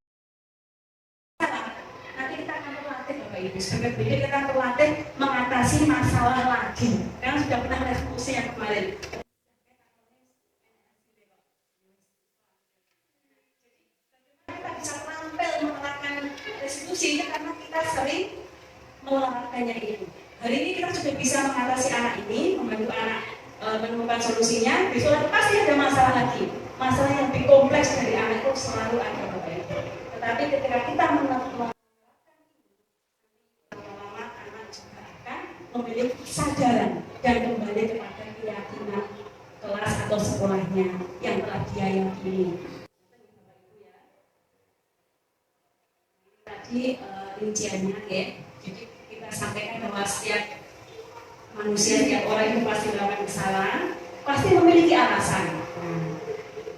nanti kita akan terlatih Bapak Ibu sebagai pendidik, kita akan terlatih mengatasi masalah lagi. Karena sudah pernah diskusi yang kemarin. Restitusi karena kita sering melakukannya itu. Hari ini kita sudah bisa mengatasi anak ini, membantu anak menemukan solusinya. Besok pasti ada masalah lagi. Masalah yang lebih kompleks dari anak itu selalu ada Bapak Ibu. Tetapi ketika kita melakukan lama-lama anak juga akan memiliki kesadaran dan kembali kepada keyakinan kelas atau sekolahnya yang telah dia yakini. Rinciannya ya, jadi kita sampaikan bahwa setiap manusia, setiap orang itu pasti melakukan kesalahan, pasti memiliki alasan.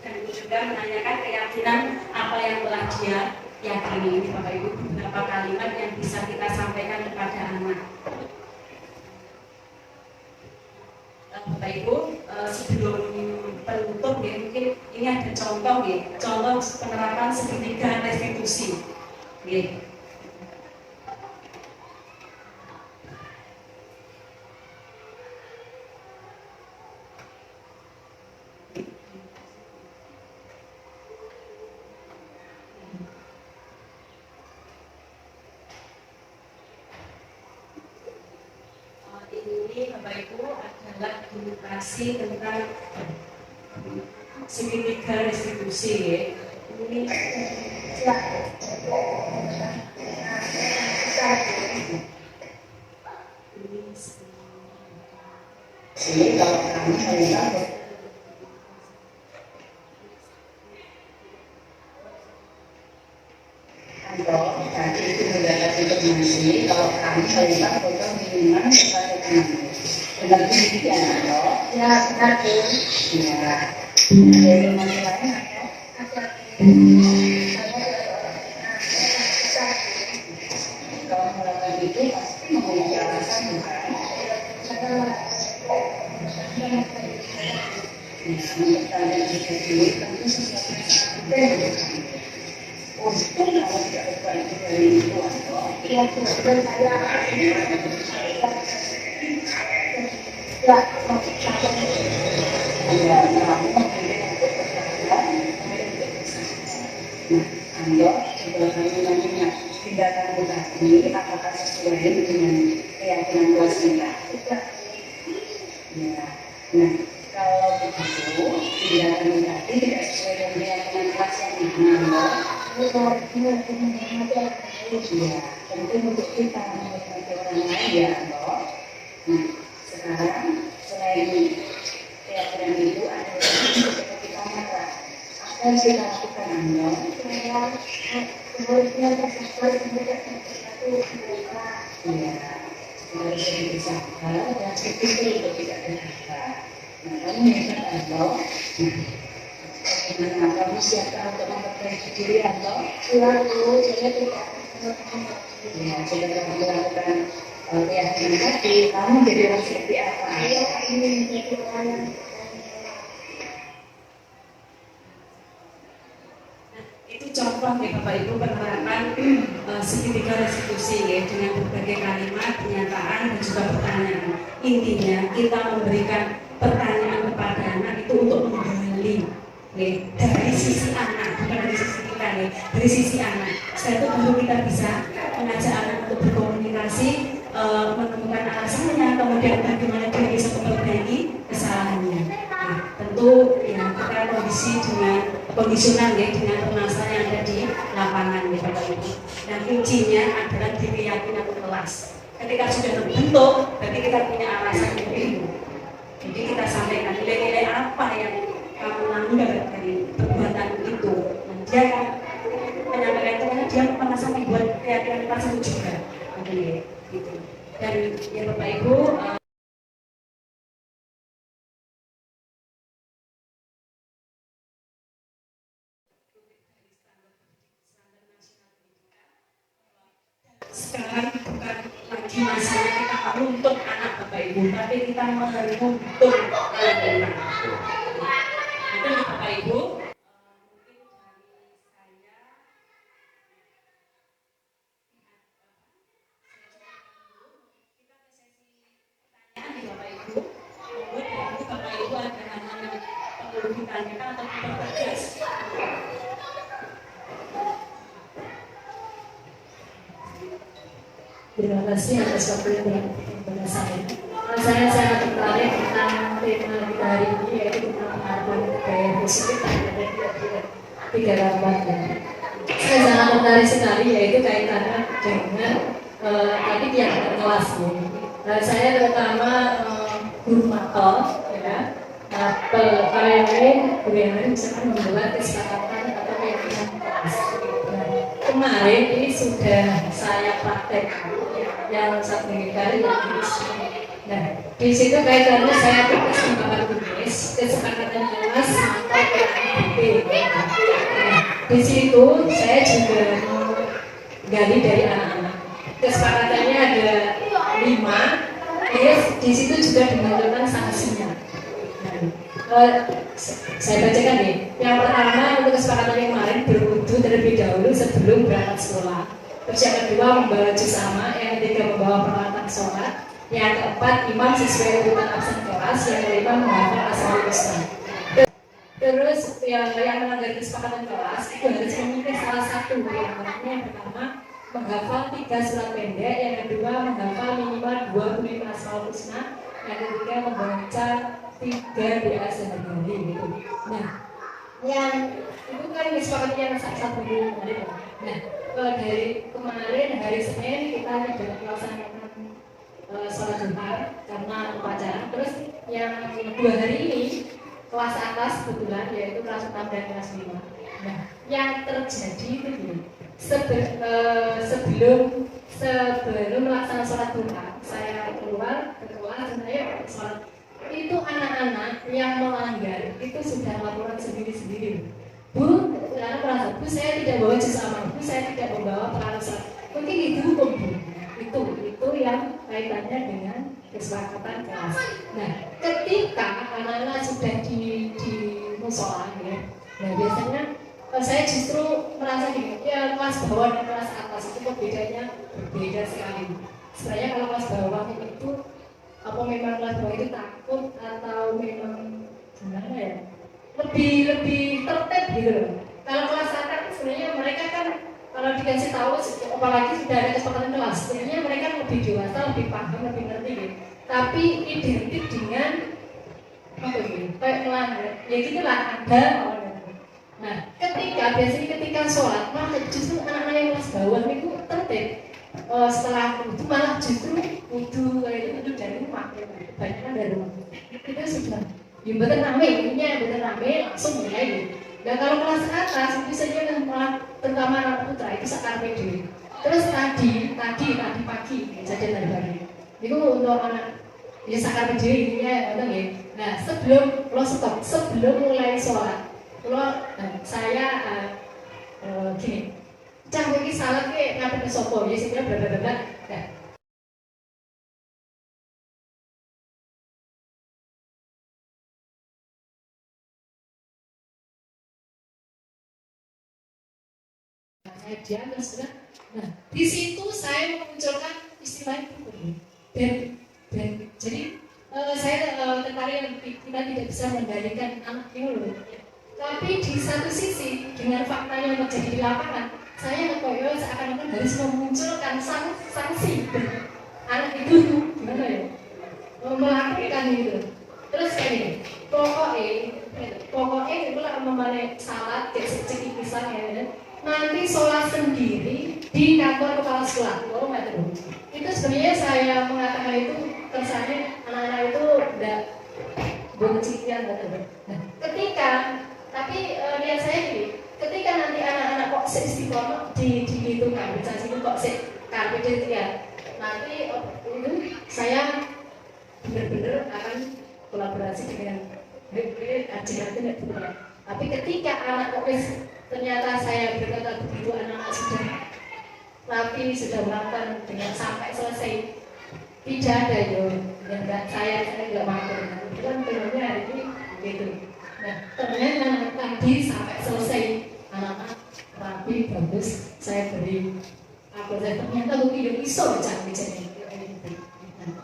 Dan itu juga menanyakan keyakinan apa yang telah dia yakini. Ini Bapak Ibu beberapa kalimat yang bisa kita sampaikan kepada anak. Bapak Ibu, sebelum penutup ya, mungkin ini ada contoh ya, contoh penerapan segitiga restitusi. Okay. Ini Bapak Ibu adalah edukasi tentang segitiga restitusi ya. Ini Jadi kalau kami melihat kalau tadi itu mendapat informasi kalau kami melihat program minimal benar begitu ya anak Ya, benar Bu. ya dari mana lain atau Ada. kalau melakukan itu pasti memiliki alasan bukan untuk kalian sendiri tentu sesuatu yang sangat penting untuk kalau tidak berbuat dari itu atau Ya, Bu. Dan saya ya, maksud saya Anda mampu memilih untuk bersabar, memilih untuk bersabar. Nah, Anda coba kami nanya tindakan tadi apakah sesuai dengan keyakinan kelas kita? tidak Ya. Nah, kalau begitu tindakan tadi tidak sesuai dengan keyakinan kelas yang mana? benar untuk menghormati orang lain. Ya, penting untuk kita menghormati orang lain ya, Anda. Nah, sekarang selain keyakinan itu ada yang bisa kita marah. Apa yang kita lakukan Anda? Saya seharusnya bersabar kepada sesuatu mereka. Ya, kita harus lebih bersabar dan berpikir untuk tidak bersabar. Nah, kamu hebat Anda. Nah, bagaimana kamu siapkan untuk memperbaiki diri Anda? Lalu saya tidak melakukan Ya, coba kamu lakukan keyakinan tadi. Kamu jadi orang seperti apa? saya ingin menjadi orang yang Itu contoh ya Bapak Ibu penerapan segitiga restitusi ya, dengan berbagai kalimat, pernyataan dan juga pertanyaan. Intinya kita memberikan pertanyaan kepada anak itu untuk menggali ya, dari sisi anak, bukan dari sisi kita ya, dari sisi anak. Setelah itu baru kita bisa mengajak anak untuk berkomunikasi, menemukan alasannya, kemudian bagaimana dia bisa memperbaiki kesalahannya. Nah, tentu ya kita kondisional ya dengan permasalahan yang ada di lapangan ya Bapak Ibu. Dan kuncinya adalah di keyakinan kelas. Ketika sudah terbentuk, berarti kita punya alasan yang itu. Jadi kita sampaikan nilai-nilai apa yang kamu langgar dari perbuatan itu. Nah, dia akan menyampaikan itu karena dia merasa membuat keyakinan kelas itu juga. Oke, gitu. Dan ya Bapak Ibu. Sekarang bukan lagi masalah kita menuntut anak Bapak Ibu, tapi kita menuntut anak. Itu ya Bapak Ibu. Mungkin dari saya kita ke sesi pertanyaan ya Bapak Ibu. Monggo Bapak Ibu ada hal-hal yang perlu ditanyakan atau dipertegas. Terima kasih atas waktu yang kepada saya. Saya sangat tertarik tentang tema kita hari ini, yaitu tentang pengaruh gaya positif yang ada di tiga rapat. Saya sangat tertarik sekali, yaitu kaitannya dengan tadi keyakinan kelas. Saya terutama guru matkul, ya, guru yang lain misalkan membuat kesepakatan atau keyakinan kelas. Kemarin ini sudah saya praktekkan yang satu kali yang nah di situ kaitannya saya tulis di papan tulis kesepakatan kelas atau PABB. Nah, di situ saya juga gali dari anak-anak. Kesepakatannya ada 5, di situ juga dimunculkan sanksinya. Saya bacakan nih. Yang pertama untuk kesepakatan yang kemarin berwudu terlebih dahulu sebelum berangkat sekolah. Terus yang kedua membawa jus sama, yang ketiga membawa peralatan sholat, yang keempat imam sesuai urutan absen kelas, yang kelima menghafal asmaul husna. Terus yang melanggar kesepakatan kelas itu harus memilih salah satu yang pertama menghafal 3 surat pendek, yang kedua menghafal minimal 25 asmaul husna, yang ketiga membaca 3 doa sehari-hari gitu. Nah, yang itu kan kesepakatan yang satu kemarin. Nah, dari kemarin hari Senin kita tidak melaksanakan sholat Jumat karena upacara. Terus yang 2 hari ini kelas atas kebetulan yaitu kelas 6 dan kelas 5. Nah, yang terjadi itu gini. Sebelum melaksanakan sholat Jumat, saya keluar ke sekolah sebenarnya sholat itu anak-anak yang melanggar itu sudah laporan sendiri-sendiri. Bu, anak merasa, Bu saya tidak bawa jus amal, Bu saya tidak membawa peralatan sholat. Mungkin itu hukum Bu. Itu yang kaitannya dengan kesepakatan kelas. Nah, ketika anak-anak sudah di musola ya, nah biasanya saya justru merasa gini, ya kelas bawah dan kelas atas itu perbedaannya berbeda sekali. Sebenarnya kalau kelas bawah itu apa memang kelas bawah itu takut atau memang gimana ya, lebih tertib gitu loh. Kalau kelas atas sebenarnya mereka kan kalau dikasih tahu apalagi sudah ada kesepakatan kelas, sebenarnya mereka lebih dewasa, lebih paham, lebih ngerti gitu. Tapi identik dengan apa gitu, kayak melanggar, ya gitulah ada. Nah, ketika sholat malah justru anak-anak yang kelas bawah itu tertib. Setelah itu malah justru wudu itu dari rumah, kebanyakan dari rumah. Itu sudah, ya betul rame, langsung mulai gitu. Dan kalau kelas atas itu saja malah terutama anak putra itu sakar pede. Terus tadi pagi saja tadi pagi. Itu untuk anak ya sakar pede ininya betul ya. Nah sebelum mulai sholat, saya gini. Cah iki salat ki ngadep sapa ya sing bla. Saya diam terus bilang, nah di situ saya memunculkan istilah itu dan jadi saya tertarik yang kita tidak bisa mengendalikan anak ini loh. Tapi di satu sisi dengan fakta yang terjadi di lapangan, saya ngekoyo seakan-akan harus memunculkan sanksi anak itu gimana ya melakukan itu. Terus kayak gini, pokoknya itu lah memulai salat cek pisang ya. Nanti sholat sendiri di kantor kepala sekolah. Itu sebenarnya saya mengatakan itu kesannya anak-anak itu udah boncian betul. Nah, tapi lihat saya gini, ketika nanti anak-anak kok seistiqomah dihitungkan, misalnya itu kok KPD ya, nanti itu saya benar-benar akan kolaborasi dengan ajaran itu. Tapi ketika anak kok ternyata saya berkata begitu anak-anak sudah rapi, sudah melakukan dengan sampai selesai, tidak ada yang enggak saya enggak mampu. Kebetulan filmnya hari ini gitu. Nah ternyata tadi sampai selesai anak-anak rapi bagus, saya beri apa saya ternyata mungkin bisa cantik-cantik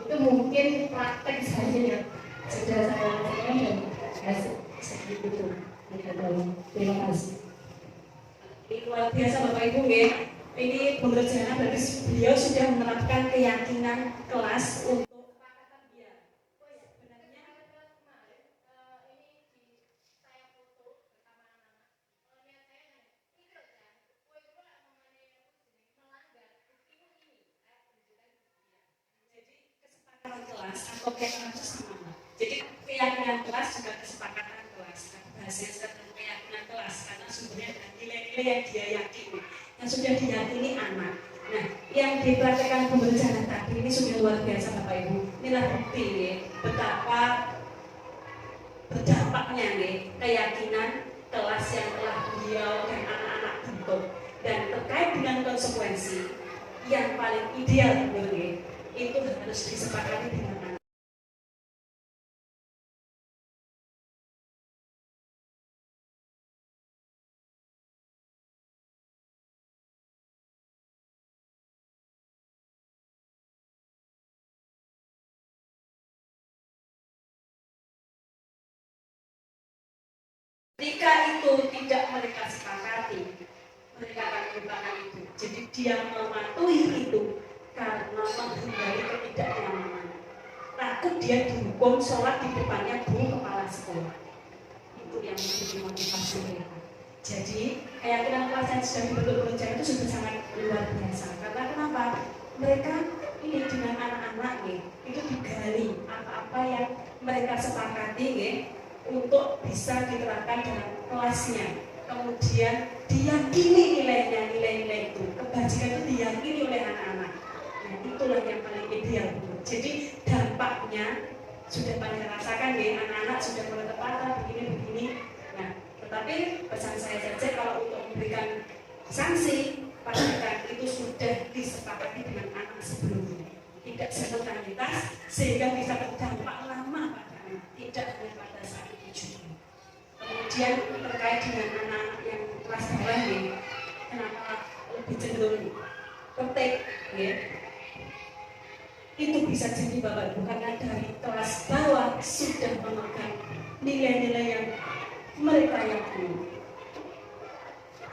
itu mungkin praktek saya yang sudah saya lakukan dan hasil seperti itu. Terima kasih. Luar biasa Bapak Ibu ya. Ini menurut saya berarti beliau sudah menerapkan keyakinan kelas untuk kesepakatan dia. Sebenarnya kemarin ini saya foto bersama anak-anak. Lihat saya ini loh kan, melanggar jadi kesepakatan kelas atau keyakinan bersama. Jadi keyakinan kelas juga kesepakatan kelas. Bahasanya tentang keyakinan kelas karena sumbernya adalah nilai-nilai yang dia yakini, yang sudah diyakini anak. Nah, yang dipraktikkan pembelajaran tadi ini sudah luar biasa Bapak Ibu. Inilah bukti nih, betapa berdampaknya nih keyakinan kelas yang telah beliau dan anak-anak bentuk. Dan terkait dengan konsekuensi yang paling ideal nih, itu harus disepakati dengan anak. Jika itu tidak mereka sepakati, mereka akan melupakan itu. Jadi dia mematuhi itu karena menghindari ketidaknyamanan. Takut dia dihukum sholat di depannya bu kepala sekolah. Itu yang menjadi motivasi mereka. Jadi keyakinan kelas yang sudah dibentuk berencana itu sudah sangat luar biasa. Karena kenapa? Mereka ini dengan anak-anak itu digali apa-apa yang mereka sepakati untuk bisa diterapkan dalam kelasnya. Kemudian diyakini nilai-nilai itu, kebajikan itu diyakini oleh anak-anak. Nah, itulah yang paling ideal. Jadi dampaknya sudah pada rasakan ya, anak-anak sudah mulai terpatah begini-begini. Nah, tetapi pesan saya saja kalau untuk memberikan sanksi, pastikan itu sudah disepakati dengan anak sebelumnya, tidak simultanitas sehingga bisa berdampak lama pada anak, tidak hanya pada saat itu juga. Kemudian terkait dengan anak yang kelas bawah ya, kenapa lebih cenderung ketik ya? Itu bisa jadi Bapak Ibu karena dari kelas bawah sudah memegang nilai-nilai yang mereka yakini.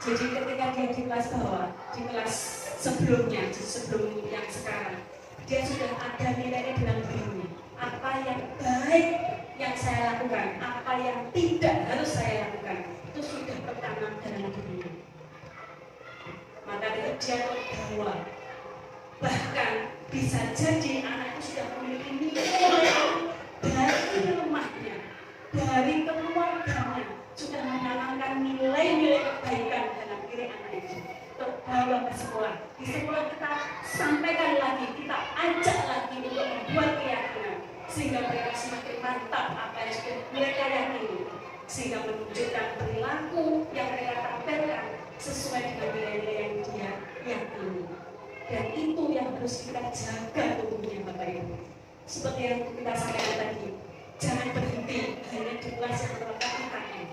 Jadi ketika dia di kelas bawah, di kelas sebelumnya, sebelum yang sekarang, dia sudah ada nilai dalam dirinya. Apa yang baik yang saya lakukan, apa yang tidak harus saya lakukan, itu sudah tertanam dalam dirinya. Maka itu dia terbawa. Bahkan bisa jadi anak itu sudah memiliki nilai dari rumahnya, dari keluarganya, sudah menanamkan nilai-nilai kebaikan dalam diri anak itu, terbawa ke sekolah. Di sekolah kita sampaikan lagi, kita ajak lagi untuk membuat keyakinan sehingga mereka semakin mantap apa yang sudah mereka yakini, sehingga menunjukkan perilaku yang mereka tampilkan sesuai dengan nilai-nilai yang dia yakini. Dan itu yang harus kita jaga tumbuhnya Bapak Ibu. Seperti yang kita sampaikan tadi, jangan berhenti hanya di kelas yang terletak IKN.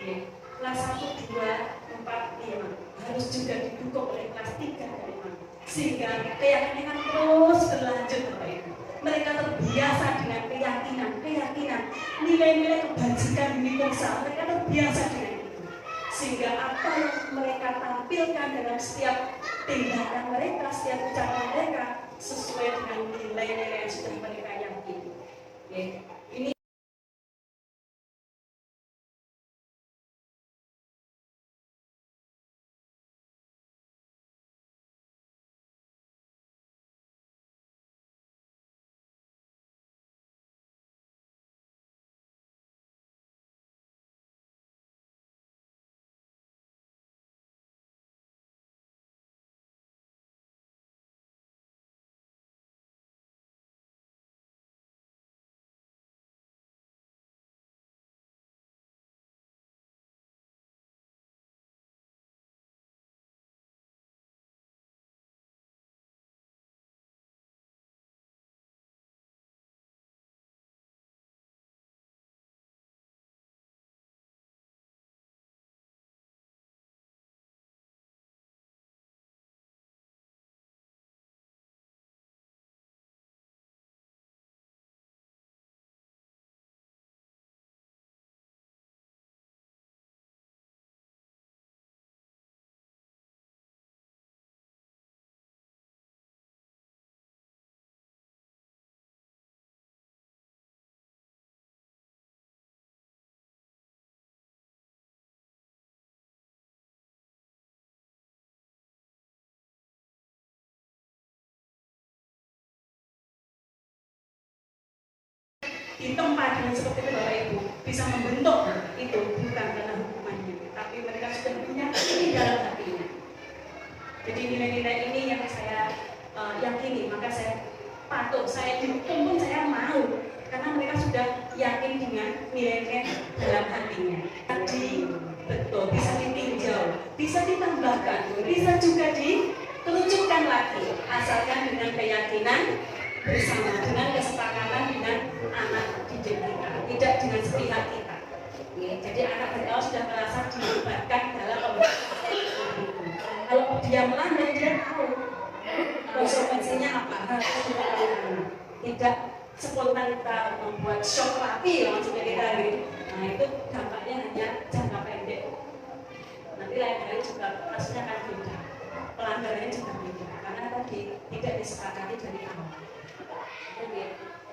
Ya, kelas 1, 2, 4, 5 harus juga didukung oleh kelas 3 dan 5 sehingga keyakinan terus berlanjut Bapak Ibu. Mereka terbiasa dengan keyakinan, nilai-nilai kebajikan universal, mereka terbiasa dengan itu. Sehingga apa yang mereka tampilkan dalam setiap tindakan mereka, setiap ucapan mereka sesuai dengan nilai-nilai yang sudah mereka yakini. Ya, ini ditempa dengan seperti itu Bapak Ibu bisa membentuk itu bukan karena hukumannya, tapi mereka sudah meyakini dalam hatinya. Jadi nilai-nilai ini yang saya yakini, maka saya patuh, saya dihukum pun saya mau karena mereka sudah yakin dengan nilai-nilai dalam hatinya. Tadi betul bisa ditinjau, bisa ditambahkan, bisa juga dikerucutkan lagi, asalkan dengan keyakinan bersama, dengan kesepakatan dengan anak didik kita, tidak dengan sepihak kita. Ya, jadi anak bertahu sudah merasa dilibatkan dalam pembentukan. Kalau dia melanggar, dia tahu konsekuensinya apa. Tidak spontan kita membuat shock terapi langsung kita gitu. Nah itu dampaknya hanya jangka pendek. Nanti lain kali juga kasusnya akan beda, pelanggarannya juga beda karena tadi tidak disepakati dari awal.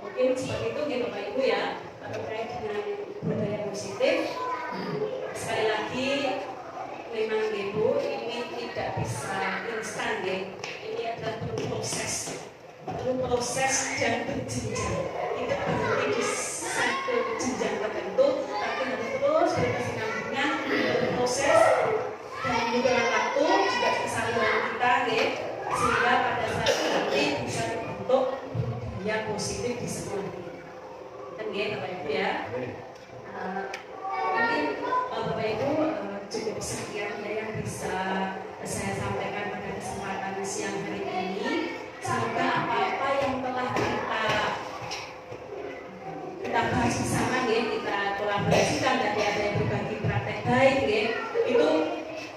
Mungkin seperti itu gitu Bapak Ibu ya, terkait dengan budaya positif. Sekali lagi memang Ibu ini tidak bisa instan ya, ini adalah perlu proses dan berjenjang, tidak berhenti di satu jenjang tertentu, tapi harus terus berkesinambungan, berproses dan membutuhkan waktu juga kesalahan kita ya, sehingga pada saat nanti bisa saya sampaikan pada kesempatan siang hari ini. Semoga apa-apa yang telah kita bahas bersama ya, kita kolaborasikan dan ada yang berbagi praktek baik ya, itu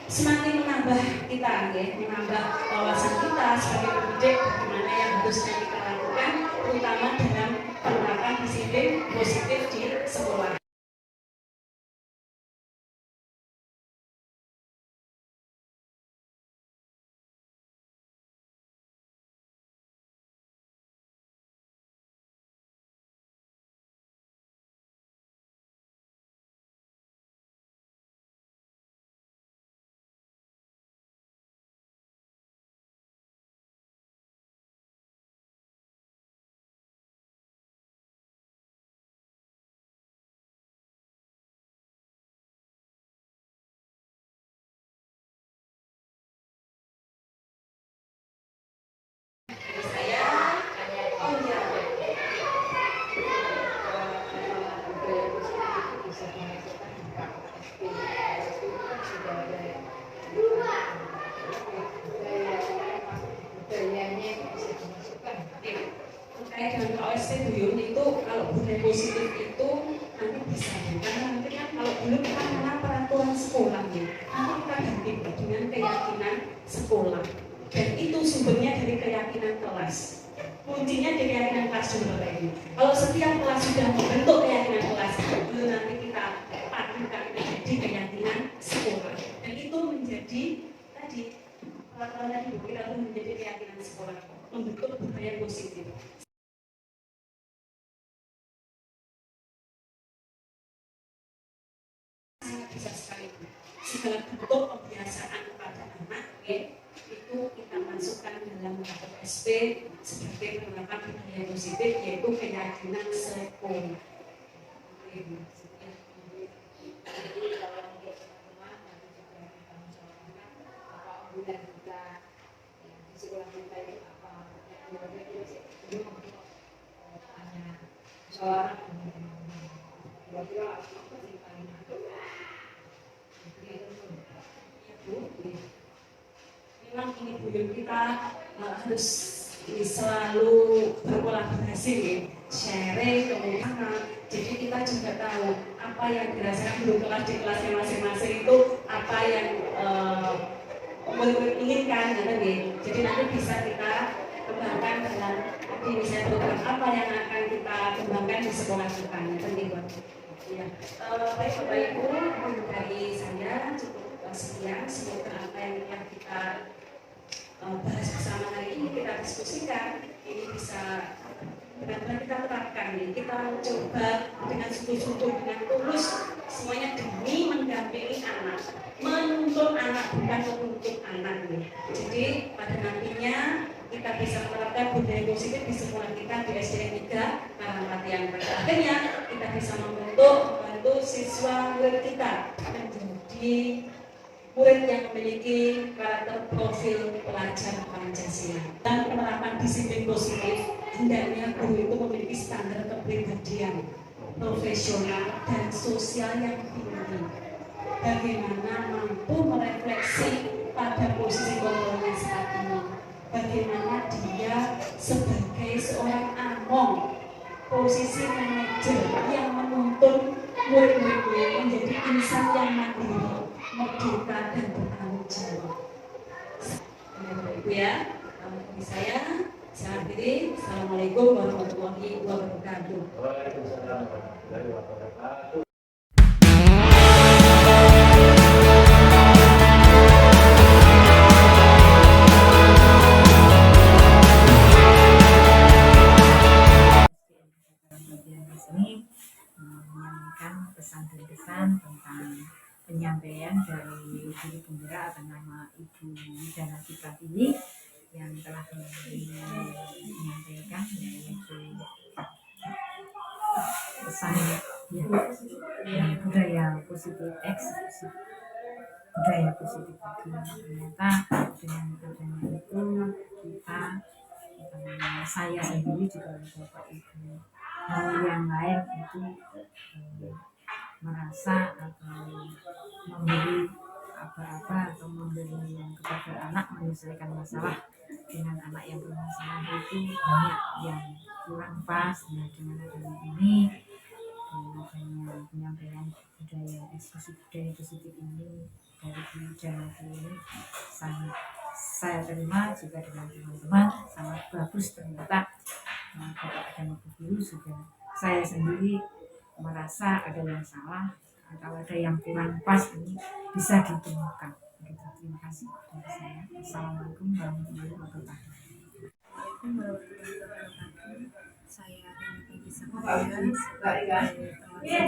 semakin menambah kita ya, menambah wawasan kita sebagai pendidik bagaimana yang harusnya kita lakukan, terutama dalam penerapan disiplin positif di sekolah. Terkait dengan KOSP Buyung itu, kalau budaya positif itu nanti bisa karena nanti kan kalau dulu kita karena peraturan sekolah ya, nanti kita ganti dengan keyakinan sekolah, dan itu sumbernya dari keyakinan kelas. Kuncinya dari keyakinan kelas juga ini. Kalau setiap kelas sudah membentuk keyakinan kelas, itu nanti kita padukan menjadi keyakinan sekolah, dan itu menjadi tadi peraturan tadi kita itu menjadi keyakinan sekolah, membentuk budaya positif. Sangat bisa sekali segala bentuk kebiasaan pada anak ya, itu kita masukkan dalam KOSP sebagai penerapan budaya positif, yaitu keyakinan sekolah. Jadi kalau untuk teman-teman nanti juga kita mencoba apa unggulan kita yang di sekolah kita itu apa yang belum hanya soal kira-kira apa sih paling memang ini Buyung kita harus selalu berkolaborasi ya, sharing kemudian jadi kita juga tahu apa yang dirasakan guru kelas di kelasnya masing-masing itu apa yang murid-murid inginkan gitu ya. Jadi nanti bisa kita kembangkan dalam misalnya program apa yang akan kita kembangkan di sekolah kita penting buat ya. Baik Bapak Ibu, dari saya cukup sekian. Semoga apa yang kita bahas bersama hari ini, kita diskusikan, ini bisa benar-benar kita terapkan nih. Kita coba dengan sungguh-sungguh, dengan tulus, semuanya demi mendampingi anak, menuntun anak, bukan menuntut anak nih. Jadi pada nantinya kita bisa menerapkan budaya positif di sekolah kita di SD 3 Karangpati yang pada akhirnya kita bisa membantu siswa murid kita menjadi murid yang memiliki karakter profil pelajar Pancasila. Dan penerapan disiplin positif, hendaknya guru itu memiliki standar kepribadian, profesional dan sosial yang tinggi. Bagaimana mampu merefleksi pada posisi kontrolnya saat ini. Bagaimana dia sebagai seorang among, posisi manajer yang menuntun murid-muridnya menjadi insan yang mandiri, merdeka dan bertanggung jawab. Ibu ya, bagi saya akhiri. Assalamualaikum warahmatullahi wabarakatuh. Waalaikumsalam warahmatullahi wabarakatuh. Menyampaikan pesan dan kesan tentang penyampaian dari guru penggerak atas nama Ibu Dana Pratiwi yang telah menyampaikan yaitu pesan budaya positif budaya positif tadi. Ternyata dengan adanya itu kita saya sendiri juga Bapak Ibu yang lain itu merasa atau memberi aba-aba atau memberi kepada anak menyelesaikan masalah dengan anak yang bermasalah itu banyak yang kurang pas. Nah, dengan adanya ini, dengan adanya penyampaian budaya diskusi budaya positif ini dari Bu Janati ini sangat saya terima juga dengan teman-teman, sangat bagus ternyata. Bapak dan Ibu Guru juga saya sendiri merasa ada yang salah atau ada yang kurang pas ini bisa ditemukan. Begitu. Terima kasih dari saya. Assalamualaikum warahmatullahi wabarakatuh. Assalamualaikum warahmatullahi wabarakatuh. Saya Rini Sakaya sebagai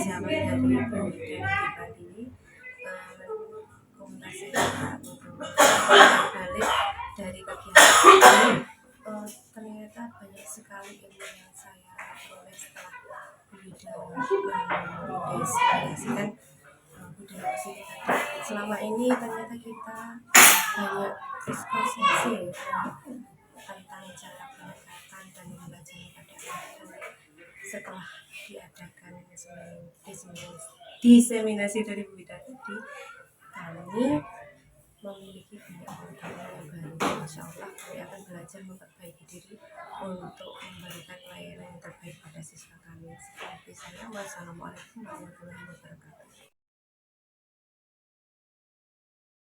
sejawat dari Pendidikan Pribadi komunikasi untuk balik dari kegiatan ini. Ternyata banyak sekali ilmu yang saya peroleh setelah mendeskripsikan budaya positif. Selama ini ternyata kita banyak diskusi tentang cara pendekatan dan membacanya pada anak. Setelah diadakan diseminasi dari Bu Ida tadi, kami memiliki banyak pengetahuan yang baru. Insya Allah kami akan belajar memperbaiki diri untuk memberikan pelayanan yang terbaik pada siswa kami. Sekian dari saya. Wassalamualaikum warahmatullahi wabarakatuh.